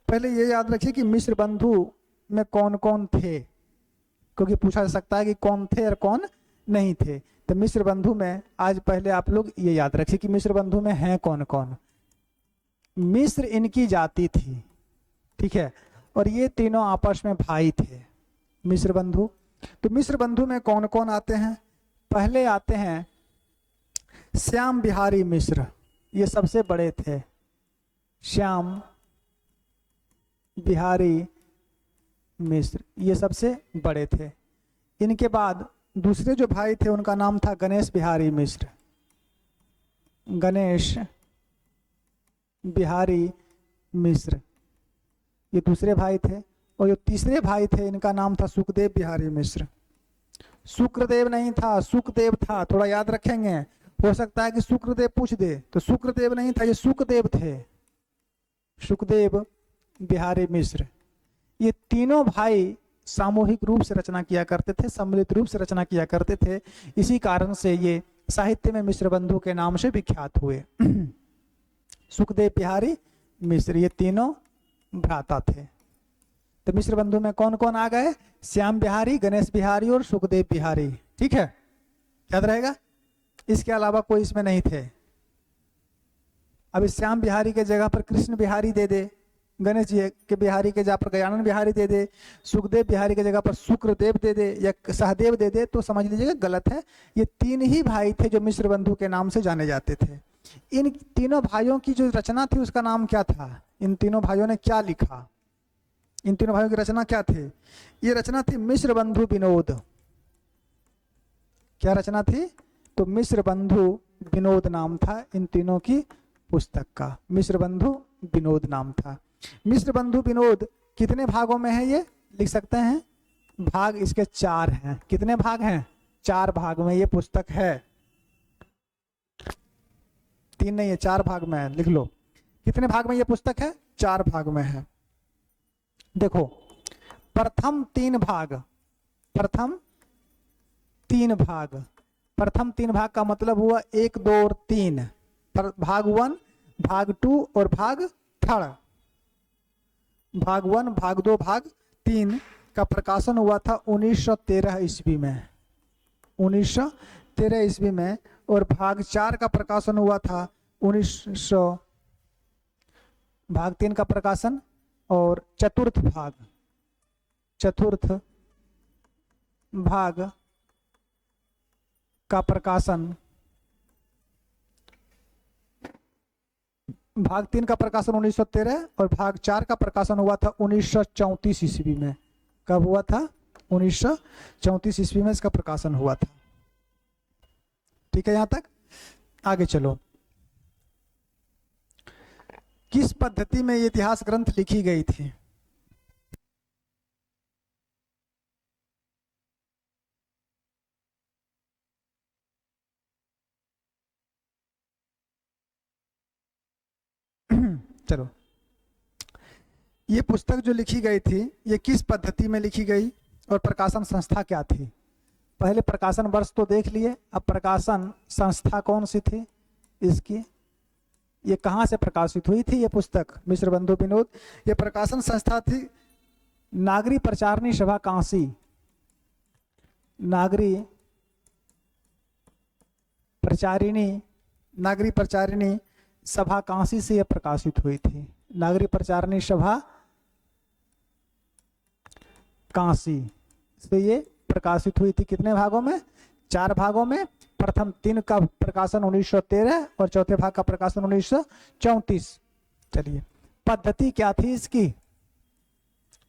Speaker 1: पहले ये याद रखिए कि मिश्र बंधु में कौन कौन थे, क्योंकि पूछा जा सकता है कि कौन थे और कौन नहीं थे। तो मिश्र बंधु में आज पहले आप लोग ये याद रखिए कि मिश्र बंधु में हैं कौन कौन। मिश्र इनकी जाति थी, ठीक है, और ये तीनों आपस में भाई थे, मिश्र बंधु। तो मिश्र बंधु में कौन कौन आते हैं? पहले आते हैं श्याम बिहारी मिश्र, ये सबसे बड़े थे। श्याम बिहारी मिश्र ये सबसे बड़े थे। इनके बाद दूसरे जो भाई थे उनका नाम था गणेश बिहारी मिश्र। गणेश बिहारी मिश्र ये दूसरे भाई थे। और जो तीसरे भाई थे इनका नाम था सुखदेव बिहारी मिश्र। शुक्रदेव नहीं था, सुखदेव था, थोड़ा याद रखेंगे। हो सकता है कि शुक्रदेव पूछ दे, तो शुक्रदेव नहीं था, ये सुखदेव थे। सुखदेव बिहारी मिश्र ये तीनों भाई सामूहिक रूप से रचना किया करते थे, सम्मिलित रूप से रचना किया करते थे। इसी कारण से ये साहित्य में मिश्र बंधु के नाम से विख्यात हुए। सुखदेव बिहारी मिश्र, ये तीनों भ्राता थे। तो मिश्र बंधु में कौन कौन आ गए? श्याम बिहारी, गणेश बिहारी और सुखदेव बिहारी। ठीक है, याद रहेगा। इसके अलावा कोई इसमें नहीं थे। अब इस श्याम बिहारी के जगह पर कृष्ण बिहारी दे दे, गणेश जी के बिहारी के जगह पर गजानन बिहारी दे दे, सुखदेव बिहारी के जगह पर शुक्रदेव दे दे या सहदेव दे दे, तो समझ लीजिएगा गलत है। ये तीन ही भाई थे जो मिश्र बंधु के नाम से जाने जाते थे। इन तीनों भाइयों की जो रचना थी उसका नाम क्या था? इन तीनों भाइयों ने क्या लिखा? इन तीनों भाइयों की रचना क्या थे? ये रचना थी मिश्र बंधु विनोद। क्या रचना थी? तो मिश्र बंधु विनोद नाम था इन तीनों की पुस्तक का। मिश्र बंधु विनोद नाम था। मिश्र बंधु विनोद कितने भागों में है? ये लिख सकते हैं, भाग इसके 4 हैं। कितने भाग हैं? 4 भाग में ये पुस्तक है। 3 नहीं है, 4 भाग में है, लिख लो। कितने भाग में ये पुस्तक है? 4 भाग में है। देखो, प्रथम 3 भाग, प्रथम 3 भाग, प्रथम 3 भाग का मतलब हुआ 1, 2 और 3। भाग 1, भाग 2 और भाग 3। भाग 1, भाग 2, भाग 3 का प्रकाशन हुआ था 1913 ईस्वी में, 1913 ईस्वी में। और भाग 4 का प्रकाशन हुआ था 1900, भाग 3 का प्रकाशन, और चतुर्थ भाग का प्रकाशन, भाग 3 का प्रकाशन 1913 और भाग 4 का प्रकाशन हुआ था 1934 ईस्वी में। कब हुआ था? 1934 ईस्वी में इसका प्रकाशन हुआ था। ठीक है, यहां तक। आगे चलो। किस पद्धति में ये इतिहास ग्रंथ लिखी गई थी? चलो, ये पुस्तक जो लिखी गई थी ये किस पद्धति में लिखी गई और प्रकाशन संस्था क्या थी? पहले प्रकाशन वर्ष तो देख लिए, अब प्रकाशन संस्था कौन सी थी इसकी? ये कहाँ से प्रकाशित हुई थी ये पुस्तक मिश्र बंधु विनोद? ये प्रकाशन संस्था थी नागरी प्रचारणी सभा काशी। नागरी प्रचारिणी सभा काशी से यह प्रकाशित हुई थी। नागरी प्रचारणी सभा काशी से ये प्रकाशित हुई थी। कितने भागों में? 4 भागों में। प्रथम 3 का प्रकाशन 1913 और चौथे भाग का प्रकाशन 1934। चलिए, पद्धति क्या थी इसकी?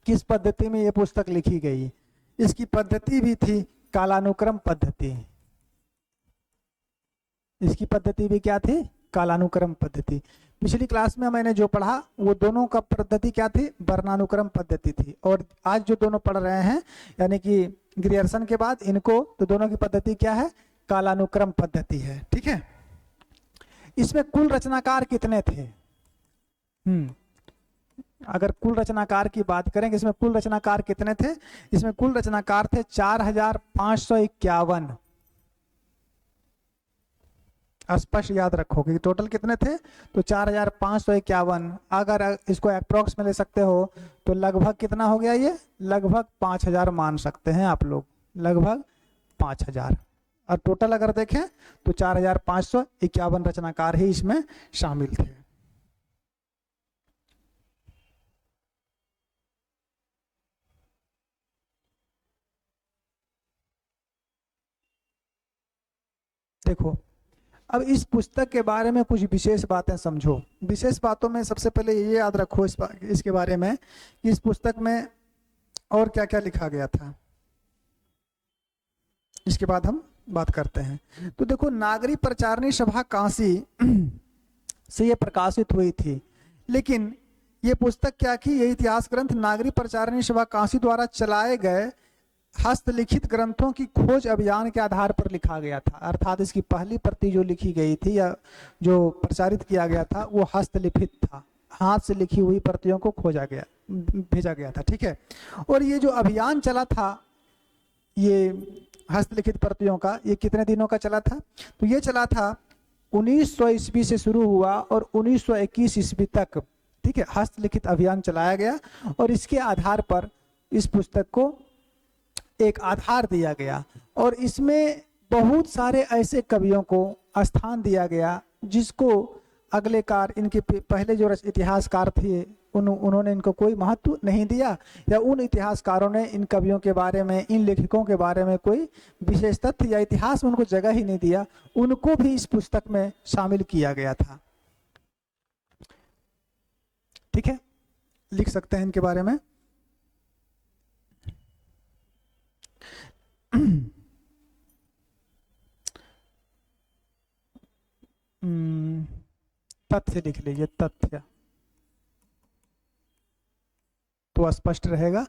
Speaker 1: किस पद्धति में ये पुस्तक लिखी गई? इसकी पद्धति भी थी कालानुक्रम पद्धति। इसकी पद्धति भी क्या थी? कालानुक्रम पद्धति। पिछली क्लास में मैंने जो पढ़ा वो दोनों का पद्धति क्या थी? वर्णानुक्रम पद्धति थी। और आज जो दोनों पढ़ रहे हैं यानी कि ग्रियर्सन के बाद इनको, तो दोनों की पद्धति क्या है? कालानुक्रम पद्धति है। ठीक है। इसमें कुल रचनाकार कितने थे? अगर कुल रचनाकार की बात करें कि इसमें कुल रचनाकार कितने थे? इसमें कुल रचनाकार थे 4551। स्पष्ट याद रखोगे कि टोटल कितने थे? तो 4551। अगर इसको अप्रोक्स में ले सकते हो तो लगभग कितना हो गया? ये लगभग 5000 मान सकते हैं आप लोग, लगभग 5000। और टोटल अगर देखें तो 4551 रचनाकार ही इसमें शामिल थे। देखो, अब इस पुस्तक के बारे में कुछ विशेष बातें समझो। विशेष बातों में सबसे पहले ये याद रखो इसके बारे में कि इस पुस्तक में और क्या क्या लिखा गया था, इसके बाद हम बात करते हैं। तो देखो, नागरी प्रचारणी सभा काशी से ये प्रकाशित हुई थी, लेकिन ये पुस्तक क्या की? ये इतिहास ग्रंथ नागरी प्रचारणी सभा काशी द्वारा चलाए गए हस्तलिखित ग्रंथों की खोज अभियान के आधार पर लिखा गया था। अर्थात इसकी पहली प्रति जो लिखी गई थी या जो प्रचारित किया गया था वो हस्तलिखित था। हाथ से लिखी हुई प्रतियों को खोजा गया, भेजा गया था। ठीक है, और ये जो अभियान चला था ये हस्तलिखित प्रतियों का, ये कितने दिनों का चला था? तो ये चला था 1900 ईस्वी से शुरू हुआ और 1921 ईस्वी तक। ठीक है, हस्तलिखित अभियान चलाया गया और इसके आधार पर इस पुस्तक को एक आधार दिया गया और इसमें बहुत सारे ऐसे कवियों को स्थान दिया गया जिसको अगले कार, इनके पहले जो इतिहासकार थे उन्होंने इनको कोई महत्व नहीं दिया, या उन इतिहासकारों ने इन कवियों के बारे में, इन लेखकों के बारे में कोई विशेष तथ्य या इतिहास में उनको जगह ही नहीं दिया, उनको भी इस पुस्तक में शामिल किया गया था। ठीक है, लिख सकते हैं इनके बारे में। तथ्य लिख लीजिए, तथ्य तो स्पष्ट रहेगा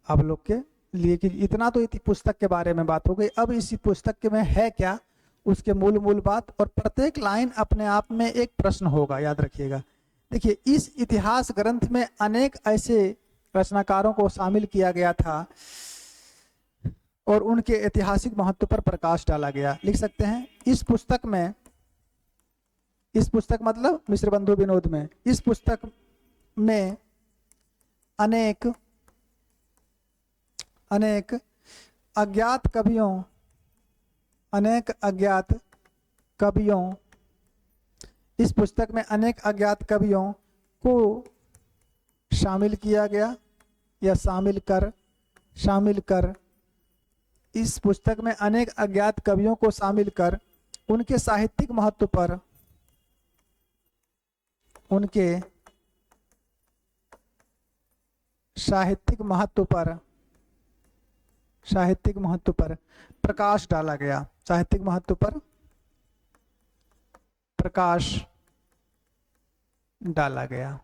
Speaker 1: आप लोग के लिए कि इतना तो पुस्तक के बारे में बात हो गई। अब इसी पुस्तक के में है क्या, उसके मूल बात, और प्रत्येक लाइन अपने आप में एक प्रश्न होगा, याद रखिएगा। देखिए, इस इतिहास ग्रंथ में अनेक ऐसे रचनाकारों को शामिल किया गया था और उनके ऐतिहासिक महत्व पर प्रकाश डाला गया। लिख सकते हैं इस पुस्तक में, इस पुस्तक मतलब मिश्र बंधु विनोद में, इस पुस्तक में अनेक अज्ञात कवियों, इस पुस्तक में अनेक अज्ञात कवियों को शामिल किया गया या शामिल कर इस पुस्तक में अनेक अज्ञात कवियों को शामिल कर उनके साहित्यिक महत्व पर, उनके साहित्यिक महत्व पर प्रकाश डाला गया। साहित्यिक महत्व पर प्रकाश डाला गया।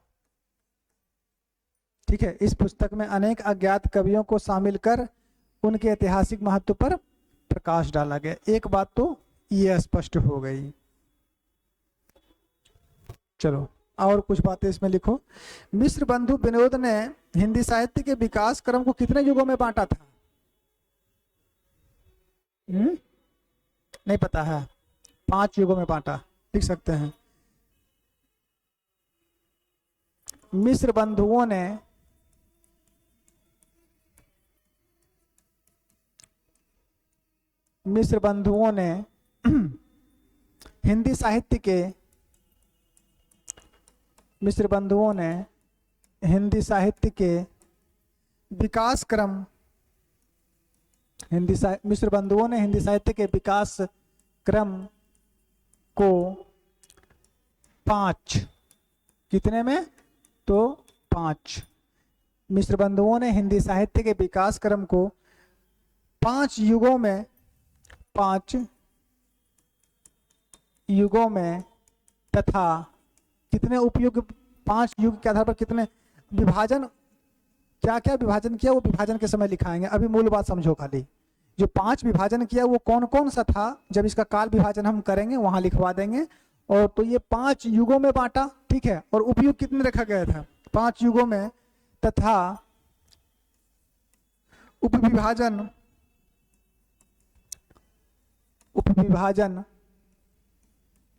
Speaker 1: ठीक है, इस पुस्तक में अनेक अज्ञात कवियों को शामिल कर उनके ऐतिहासिक महत्व पर प्रकाश डाला गया। एक बात तो ये स्पष्ट हो गई। चलो और कुछ बातें इसमें लिखो। मिश्र बंधु विनोद ने हिंदी साहित्य के विकास क्रम को कितने युगों में बांटा था? नहीं पता है? 5 युगों में बांटा, लिख सकते हैं। मिश्र बंधुओं ने हिंदी साहित्य के, मिश्र बंधुओं ने हिंदी साहित्य के विकास क्रम, मिश्र बंधुओं ने हिंदी साहित्य के विकास क्रम को 5, कितने में? तो 5। मिश्र बंधुओं ने हिंदी साहित्य के विकास क्रम को 5 युगों में, 5 युगों में तथा कितने उपयुग, 5 युग के आधार पर कितने विभाजन, क्या क्या विभाजन किया वो विभाजन के समय लिखाएंगे। अभी मूल बात समझो खाली, जो 5 विभाजन किया वो कौन कौन सा था, जब इसका काल विभाजन हम करेंगे वहां लिखवा देंगे। और तो ये 5 युगों में बांटा। ठीक है, और उपयुग कितने रखा गया था? 5 युगों में तथा उपविभाजन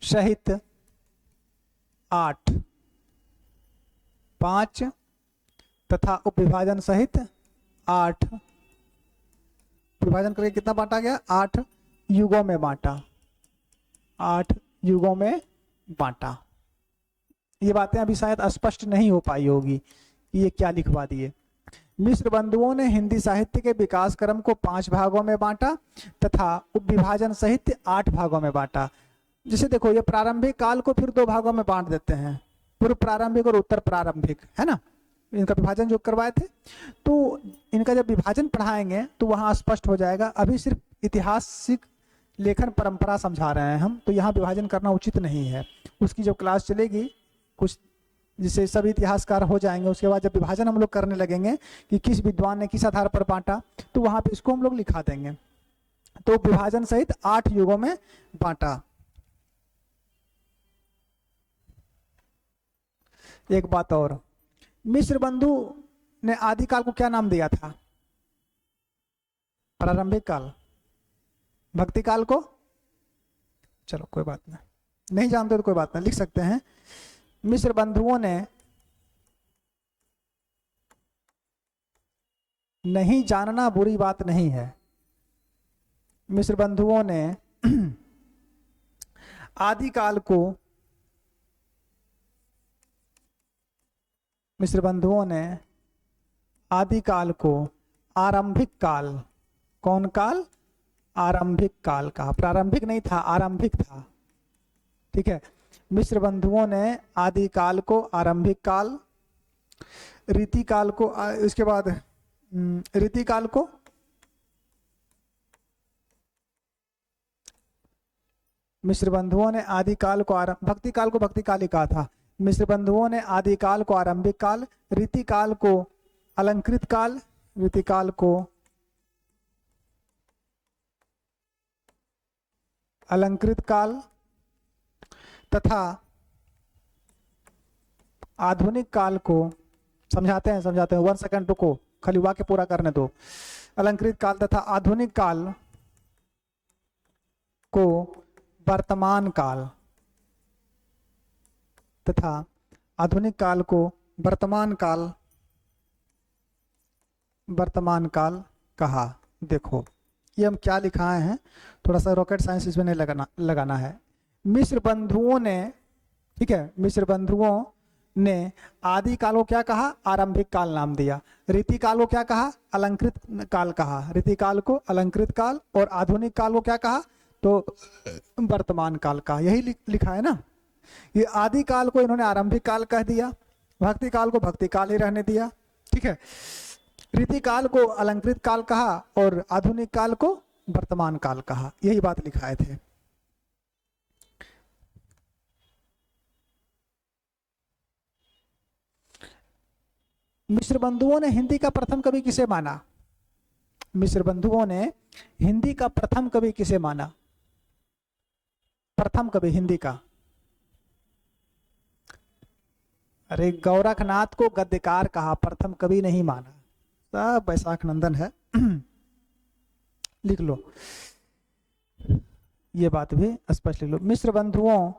Speaker 1: सहित 8, 5 तथा उपविभाजन सहित 8, विभाजन करके कितना बांटा गया? 8 युगों में बांटा, 8 युगों में बांटा। ये बातें अभी शायद स्पष्ट नहीं हो पाई होगी कि ये क्या लिखवा दिए। मिश्र बंधुओं ने हिंदी साहित्य के विकास क्रम को 5 भागों में बांटा तथा उपविभाजन सहित 8 भागों में बांटा। जैसे देखो, ये प्रारंभिक काल को फिर 2 भागों में बांट देते हैं, पूर्व प्रारंभिक और उत्तर प्रारंभिक, है ना। इनका विभाजन जो करवाए थे, तो इनका जब विभाजन पढ़ाएंगे तो वहां स्पष्ट हो जाएगा। अभी सिर्फ ऐतिहासिक लेखन परंपरा समझा रहे हैं हम, तो यहाँ विभाजन करना उचित नहीं है। उसकी जब क्लास चलेगी, कुछ जिससे सभी इतिहासकार हो जाएंगे, उसके बाद जब विभाजन हम लोग करने लगेंगे कि किस विद्वान ने किस आधार पर बांटा, तो वहां पे इसको हम लोग लिखा देंगे। तो विभाजन सहित 8 युगों में बांटा। एक बात और, मिश्र बंधु ने आदिकाल को क्या नाम दिया था? प्रारंभिक काल। भक्ति काल को, चलो कोई बात नहीं, नहीं जानते तो कोई बात नहीं, लिख सकते हैं। मिश्र बंधुओं ने, नहीं जानना बुरी बात नहीं है, मिश्र बंधुओं ने आदिकाल को, मिश्र बंधुओं ने आदिकाल को आरंभिक काल, कौन काल? आरंभिक काल कहा। प्रारंभिक नहीं था, आरंभिक था। ठीक है, मिश्र बंधुओं ने आदिकाल को आरंभिक काल, रीति काल को, इसके बाद रीति काल को, मिश्र बंधुओं ने आदिकाल को भक्ति काल को भक्ति काल ही कहा था। मिश्र बंधुओं ने आदिकाल को आरंभिक काल, रीति काल को अलंकृत काल, रीति काल को अलंकृत काल तथा आधुनिक काल को, समझाते हैं 1 सेकंड रुको, खाली वाक्य पूरा करने दो। अलंकृत काल तथा आधुनिक काल को वर्तमान काल, तथा आधुनिक काल को वर्तमान काल कहा। देखो ये हम क्या लिखाए हैं, थोड़ा सा रॉकेट साइंस इसमें नहीं लगाना है। मिश्र बंधुओं ने, ठीक है, मिश्र बंधुओं ने आदि काल को क्या कहा? आरंभिक काल नाम दिया। रीति काल को क्या कहा? अलंकृत काल कहा। रीति काल को अलंकृत काल, और आधुनिक काल को क्या कहा? तो वर्तमान काल कहा। यही लिखा है ना। ये आदि काल को इन्होंने आरंभिक काल कह दिया, भक्ति काल को भक्ति काल ही रहने दिया। ठीक है, रीति काल को अलंकृत काल कहा और आधुनिक काल को वर्तमान काल कहा। यही बात लिखाए थे। मिश्र बंधुओं ने हिंदी का प्रथम कवि किसे माना? मिश्र बंधुओं ने हिंदी का प्रथम कवि किसे माना? प्रथम कवि हिंदी का, अरे गोरखनाथ को गद्यकार कहा, प्रथम कवि नहीं माना। सब बैसाख नंदन है। लिख लो, ये बात भी स्पष्ट लिख लो। मिश्र बंधुओं,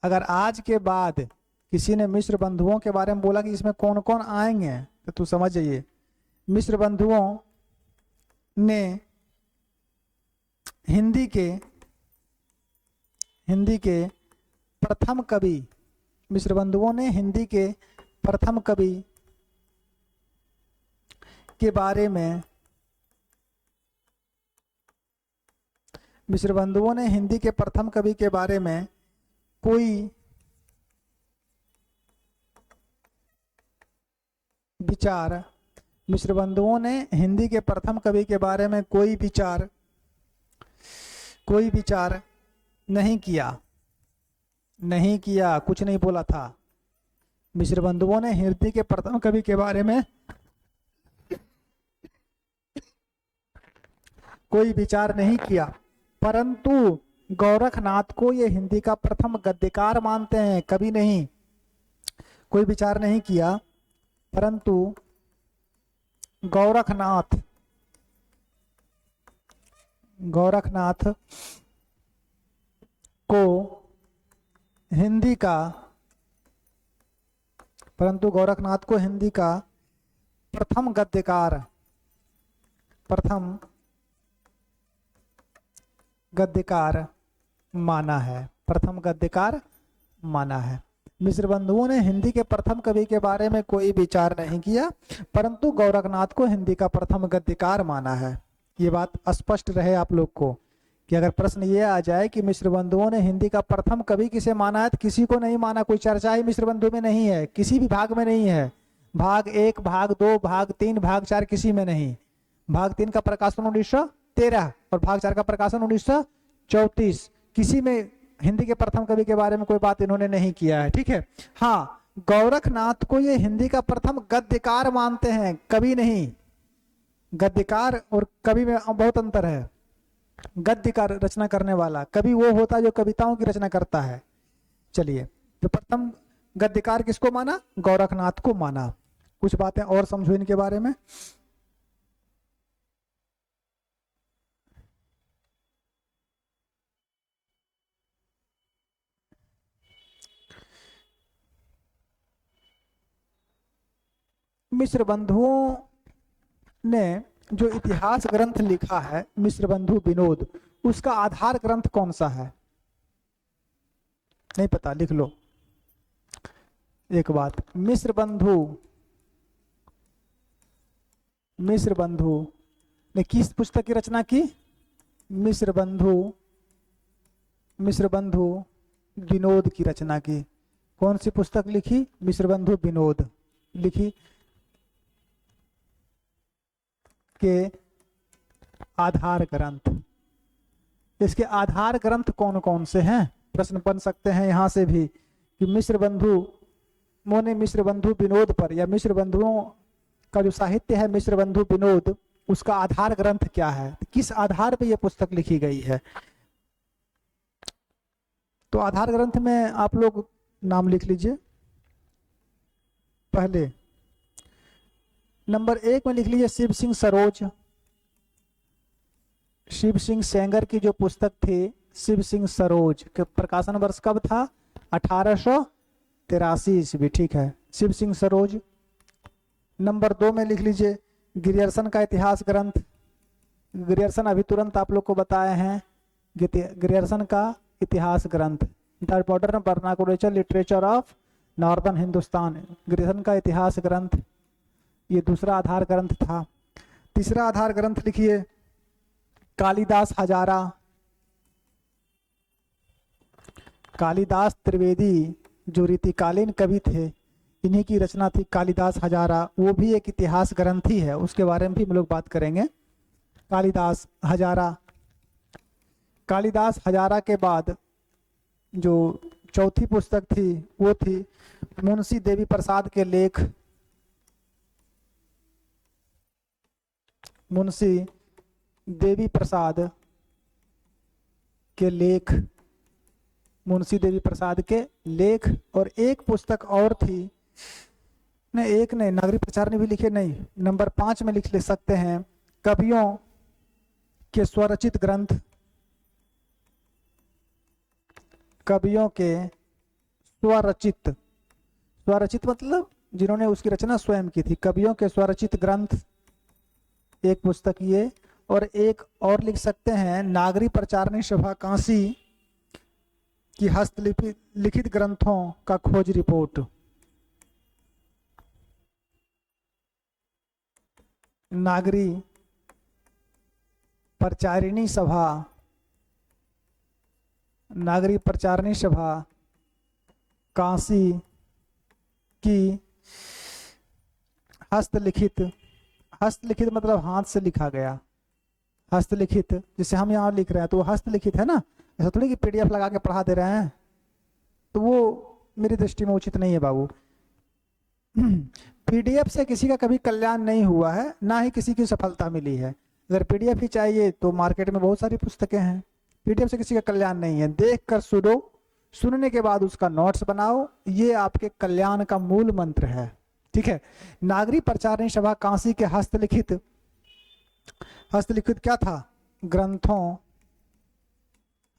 Speaker 1: अगर आज के बाद किसी ने मिश्र बंधुओं के बारे में बोला कि इसमें कौन कौन आएंगे, तो तू समझ जाइए मिश्र बंधुओं ने हिंदी के प्रथम कवि, मिश्र बंधुओं ने हिंदी के प्रथम कवि के बारे में, मिश्र बंधुओं ने हिंदी के प्रथम कवि के बारे में कोई विचार, मिश्र बंधुओं ने हिंदी के प्रथम कवि के बारे में कोई विचार नहीं किया, कुछ नहीं बोला था। मिश्र बंधुओं ने हिंदी के प्रथम कवि के बारे में कोई विचार नहीं किया, परंतु गोरखनाथ को ये हिंदी का प्रथम गद्यकार मानते हैं, कवि नहीं। कोई विचार नहीं किया, परंतु गोरखनाथ को हिंदी का प्रथम गद्यकार माना है। मिश्र बंधुओं ने हिंदी के प्रथम कवि के बारे में कोई विचार नहीं किया, परंतु गोरखनाथ को हिंदी का प्रथम गद्यकार माना है। ये बात स्पष्ट रहे आप लोग को कि अगर प्रश्न ये आ जाए कि मिश्र बंधुओं ने हिंदी का प्रथम कवि किसे माना है, तो किसी को नहीं माना, कोई चर्चा ही मिश्र बंधु में नहीं है, किसी भी भाग में नहीं है। भाग 1, भाग 2, भाग 3, भाग 4 किसी में नहीं। भाग 3 का प्रकाशन 1913 और भाग 4 का प्रकाशन 1934। किसी में हिंदी के प्रथम कवि के बारे में कोई बात इन्होंने नहीं किया है। ठीक है, हाँ, गोरखनाथ को ये हिंदी का प्रथम गद्यकार मानते हैं, कवि नहीं। गद्यकार और कवि में बहुत अंतर है। गद्य का रचना करने वाला, कवि वो होता है जो कविताओं की रचना करता है। चलिए तो प्रथम गद्यकार किसको माना? गोरखनाथ को माना। कुछ बातें और समझो इनके बारे में। मिश्र बंधुओं ने जो इतिहास ग्रंथ लिखा है, मिश्र बंधु विनोद, उसका आधार ग्रंथ कौन सा है? नहीं पता? लिख लो। एक बात, मिश्र बंधु ने किस पुस्तक की रचना की? मिश्र बंधु विनोद की रचना की। कौन सी पुस्तक लिखी? मिश्र बंधु विनोद लिखी। के आधार ग्रंथ, इसके आधार ग्रंथ कौन कौन से हैं? प्रश्न बन सकते हैं यहां से भी कि मिश्र बंधुओं ने मिश्र बंधु विनोद पर, या मिश्र बंधुओं का जो साहित्य है मिश्र बंधु विनोद, उसका आधार ग्रंथ क्या है? किस आधार पर यह पुस्तक लिखी गई है? तो आधार ग्रंथ में आप लोग नाम लिख लीजिए। पहले नंबर 1 में लिख लीजिए शिव सिंह सरोज। शिव सिंह सेंगर की जो पुस्तक थी शिव सिंह सरोज, के प्रकाशन वर्ष कब था? 1883 ईस्वी। ठीक है, शिव सिंह सरोज। नंबर 2 में लिख लीजिए ग्रियर्सन का इतिहास ग्रंथ। ग्रियर्सन अभी तुरंत आप लोग को बताए हैं, ग्रियर्सन का इतिहास ग्रंथ, the modern vernacular literature of northern Hindustan. Grierson का इतिहास ग्रंथ, ये दूसरा आधार ग्रंथ था। तीसरा आधार ग्रंथ लिखिए कालिदास हजारा। कालिदास त्रिवेदी जो रीतिकालीन कवि थे, इन्हीं की रचना थी कालिदास हजारा। वो भी एक इतिहास ग्रंथ ही है, उसके बारे में भी हम लोग बात करेंगे। कालिदास हजारा। कालिदास हजारा के बाद जो चौथी पुस्तक थी वो थी मुंशी देवी प्रसाद के लेख। मुंशी देवी प्रसाद के लेख, मुंशी देवी प्रसाद के लेख। और एक पुस्तक और थी, नहीं एक नहीं, नागरिक प्रचार ने भी लिखे नहीं, नंबर 5 में लिख ले सकते हैं कवियों के स्वरचित ग्रंथ। कवियों के स्वरचित, स्वरचित मतलब जिन्होंने उसकी रचना स्वयं की थी, कवियों के स्वरचित ग्रंथ एक पुस्तक ये। और एक और लिख सकते हैं नागरी प्रचारणी सभा काशी की हस्तलिखित लिखित ग्रंथों का खोज रिपोर्ट। नागरी प्रचारिणी सभा, नागरी प्रचारणी सभा काशी की हस्तलिखित, हस्तलिखित मतलब हाथ से लिखा गया, हस्तलिखित जिसे हम यहाँ लिख रहे हैं तो वो हस्तलिखित है ना, ऐसा थोड़ी कि पीडीएफ लगा के पढ़ा दे रहे हैं, तो वो मेरी दृष्टि में उचित नहीं है बाबू। पीडीएफ से किसी का कभी कल्याण नहीं हुआ है, ना ही किसी की सफलता मिली है। अगर पीडीएफ ही चाहिए तो मार्केट में बहुत सारी पुस्तकें हैं, पीडीएफ से किसी का कल्याण नहीं है। देख कर सुनो, सुनने के बाद उसका नोट्स बनाओ, ये आपके कल्याण का मूल मंत्र है। ठीक है, नागरी प्रचारणी सभा काशी के हस्तलिखित, हस्तलिखित क्या था? ग्रंथों,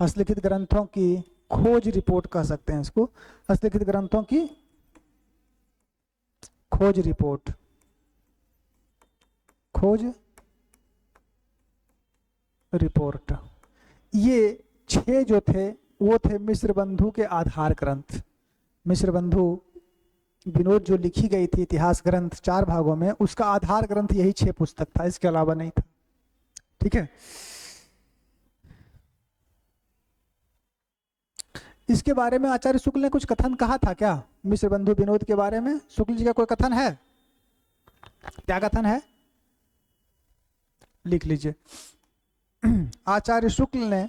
Speaker 1: हस्तलिखित ग्रंथों की खोज रिपोर्ट कह सकते हैं इसको, हस्तलिखित ग्रंथों की खोज रिपोर्ट। खोज रिपोर्ट, ये 6 जो थे वो थे मिश्र बंधु के आधार ग्रंथ। मिश्र बंधु विनोद जो लिखी गई थी इतिहास ग्रंथ 4 भागों में, उसका आधार ग्रंथ यही 6 पुस्तक था, इसके अलावा नहीं था। ठीक है, इसके बारे में आचार्य शुक्ल ने कुछ कथन कहा था क्या? मिश्र बंधु विनोद के बारे में शुक्ल जी का कोई कथन है? क्या कथन है? लिख लीजिए। आचार्य शुक्ल ने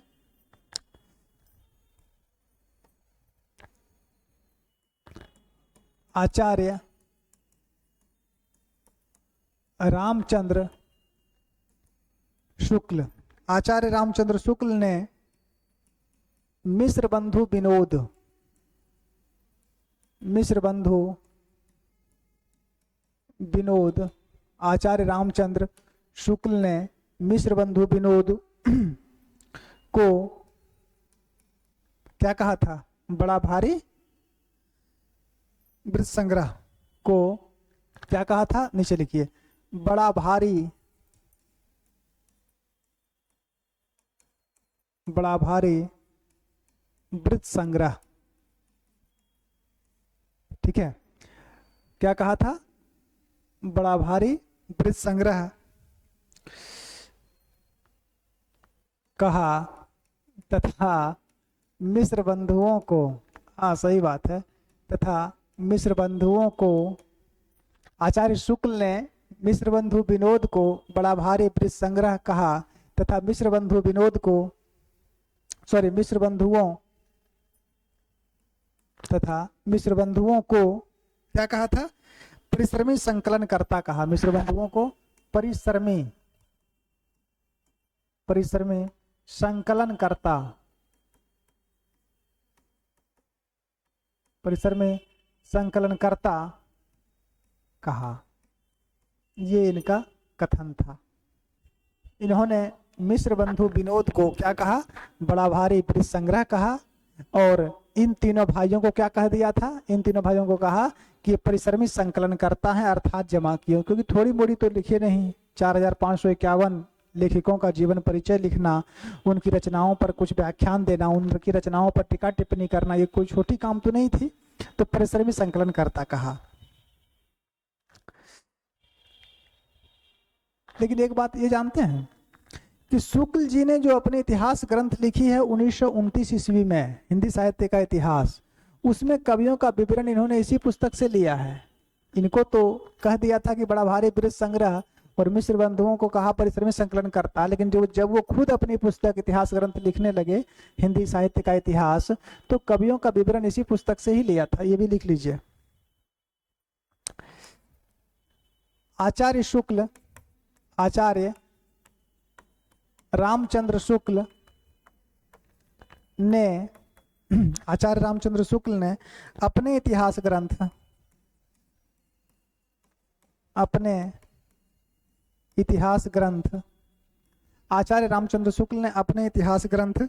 Speaker 1: आचार्य रामचंद्र शुक्ल, आचार्य रामचंद्र शुक्ल ने मिश्र बंधु विनोद मिश्र बंधु विनोद, आचार्य रामचंद्र शुक्ल ने मिश्र बंधु विनोद को क्या कहा था? बड़ा भारी वृत्त संग्रह को क्या कहा था? नीचे लिखिए, बड़ा भारी वृत्त संग्रह। ठीक है, क्या कहा था? बड़ा भारी वृत्त संग्रह कहा तथा मिश्र बंधुओं को, हाँ सही बात है, तथा मिश्र बंधुओं को, आचार्य शुक्ल ने मिश्र बंधु विनोद को बड़ा भारी वृत्त संग्रह कहा तथा मिश्र बंधु विनोद को, सॉरी मिश्र बंधुओं तथा मिश्र बंधुओं को क्या कहा था? परिश्रमी संकलन करता कहा। मिश्र बंधुओं को परिश्रमी संकलन करता, परिश्रमी संकलन करता कहा। ये इनका कथन था। इन्होंने मिश्र बंधु विनोद को क्या कहा? बड़ा भारी वृत्त संग्रह कहा। और इन तीनों भाइयों को क्या कह दिया था? इन तीनों भाइयों को कहा कि परिश्रमी संकलन करता है, अर्थात जमा किए, क्योंकि थोड़ी मोड़ी तो लिखे नहीं। 4551 लेखकों का जीवन परिचय लिखना, उनकी रचनाओं पर कुछ व्याख्यान देना, उनकी रचनाओं पर टीका टिप्पणी करना, ये कोई छोटी काम तो नहीं थी। तो परिश्रमी संकलन करता कहा। लेकिन एक बात ये जानते हैं कि शुक्ल जी ने जो अपने इतिहास ग्रंथ लिखी है 1929 ईस्वी में, हिंदी साहित्य का इतिहास, उसमें कवियों का विवरण इन्होंने इसी पुस्तक से लिया है। इनको तो कह दिया था कि बड़ा भारी वृत्त संग्रह और मिश्र बंधुओं को कहा परिश्रमी संकलन करता, लेकिन जब वो खुद अपनी पुस्तक इतिहास ग्रंथ लिखने लगे, हिंदी साहित्य का इतिहास, तो कवियों का विवरण इसी पुस्तक से ही लिया था। ये भी लिख लीजिए। आचार्य शुक्ल, आचार्य रामचंद्र शुक्ल ने, आचार्य रामचंद्र शुक्ल ने अपने इतिहास ग्रंथ, अपने इतिहास ग्रंथ, आचार्य रामचंद्र शुक्ल ने अपने इतिहास ग्रंथ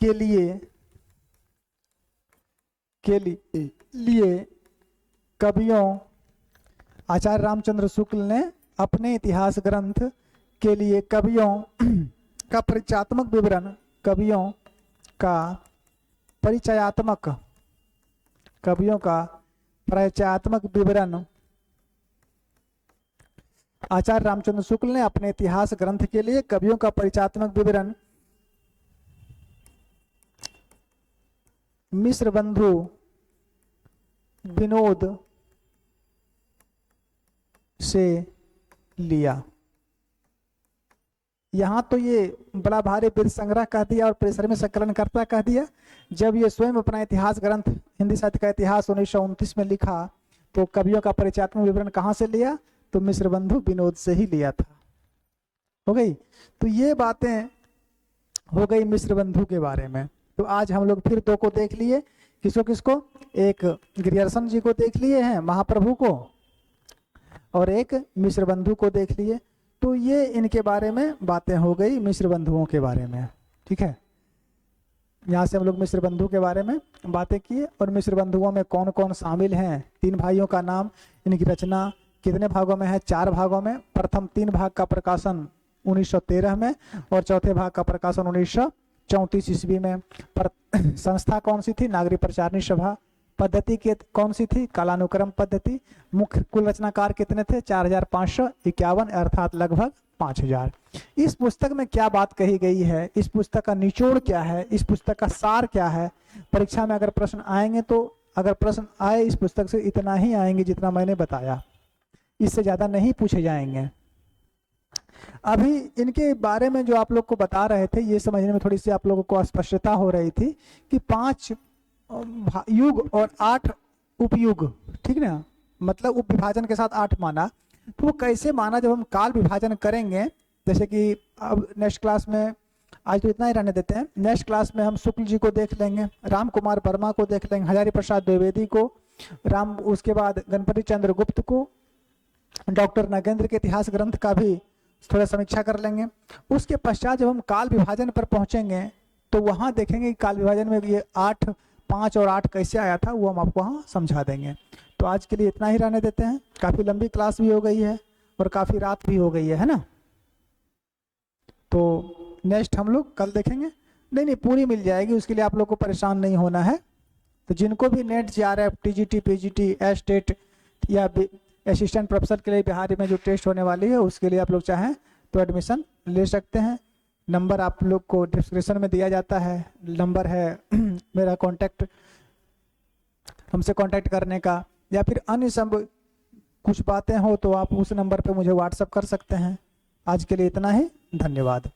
Speaker 1: के लिए कवियों, आचार्य रामचंद्र शुक्ल ने अपने इतिहास ग्रंथ के लिए कवियों का परिचयात्मक विवरण, कवियों का परिचयात्मक विवरण आचार्य रामचंद्र शुक्ल ने अपने इतिहास ग्रंथ के लिए कवियों का परिचयात्मक विवरण मिश्र बंधु विनोद से लिया। यहाँ तो ये बड़ा भारी वृत्त संग्रह कह दिया और परिश्रमी संकलन करता कह दिया। जब ये स्वयं अपना इतिहास ग्रंथ, हिंदी साहित्य का इतिहास 1929 में लिखा, तो कवियों का परिचयात्मक विवरण कहाँ से लिया? तो मिश्र बंधु विनोद से ही लिया था। हो गई। तो ये बातें हो गई मिश्र बंधु के बारे में। तो आज हम लोग फिर दो को देख लिए। किसको किसको? एक ग्रियर्सन जी को देख लिए हैं, महाप्रभु को, और एक मिश्र बंधु को देख लिए। तो ये इनके बारे में बातें हो गई, मिश्र बंधुओं के बारे में। ठीक है, यहाँ से हम लोग मिश्र बंधु के बारे में बातें किए। और मिश्र बंधुओं में कौन कौन शामिल हैं, 3 भाइयों का नाम, इनकी रचना कितने भागों में है? 4 भागों में। प्रथम 3 भाग का प्रकाशन 1913 में और चौथे भाग का प्रकाशन 1934 ईस्वी में। संस्था कौन सी थी? नागरी प्रचारणी सभा। पद्धति के कौन सी थी? कालानुक्रम पद्धति। मुख्य कुल रचनाकार कितने थे? 4551, अर्थात लगभग 5000। इस पुस्तक में क्या बात कही गई है, इस पुस्तक का निचोड़ क्या है, इस पुस्तक का सार क्या है? परीक्षा में अगर प्रश्न आएंगे तो, अगर प्रश्न आए इस पुस्तक से, इतना ही आएंगे जितना मैंने बताया, इससे ज्यादा नहीं पूछे जाएंगे। अभी इनके बारे में जो आप लोग को बता रहे थे, ये समझने में थोड़ी सी आप लोगों को अस्पष्टता हो रही थी कि 5 युग और 8 उपयुग, ठीक ना, मतलब उप विभाजन के साथ 8 माना। तो वो कैसे माना? जब हम काल विभाजन करेंगे, जैसे कि अब नेक्स्ट क्लास में, आज तो इतना ही रहने देते हैं, नेक्स्ट क्लास में हम शुक्ल जी को देख लेंगे, राम कुमार वर्मा को देख लेंगे, हजारी प्रसाद द्विवेदी को, उसके बाद गणपति चंद्र गुप्त को, डॉक्टर नगेंद्र के इतिहास ग्रंथ का भी थोड़ा समीक्षा कर लेंगे। उसके पश्चात जब हम काल विभाजन पर पहुंचेंगे तो वहां देखेंगे कि काल विभाजन में ये 8, 5 और 8 कैसे आया था, वो हम आपको वहाँ समझा देंगे। तो आज के लिए इतना ही रहने देते हैं। काफ़ी लंबी क्लास भी हो गई है और काफ़ी रात भी हो गई है ना। तो नेक्स्ट हम लोग कल देखेंगे। नहीं पूरी मिल जाएगी, उसके लिए आप लोग को परेशान नहीं होना है। तो जिनको भी net JRF TGT PGT estate या असिस्टेंट प्रोफेसर के लिए बिहार में जो टेस्ट होने वाली है उसके लिए आप लोग चाहें तो एडमिशन ले सकते हैं। नंबर आप लोग को डिस्क्रिप्शन में दिया जाता है, नंबर है मेरा कॉन्टैक्ट, हमसे कॉन्टैक्ट करने का, या फिर अन्य सब कुछ बातें हो तो आप उस नंबर पे मुझे व्हाट्सअप कर सकते हैं। आज के लिए इतना ही, धन्यवाद।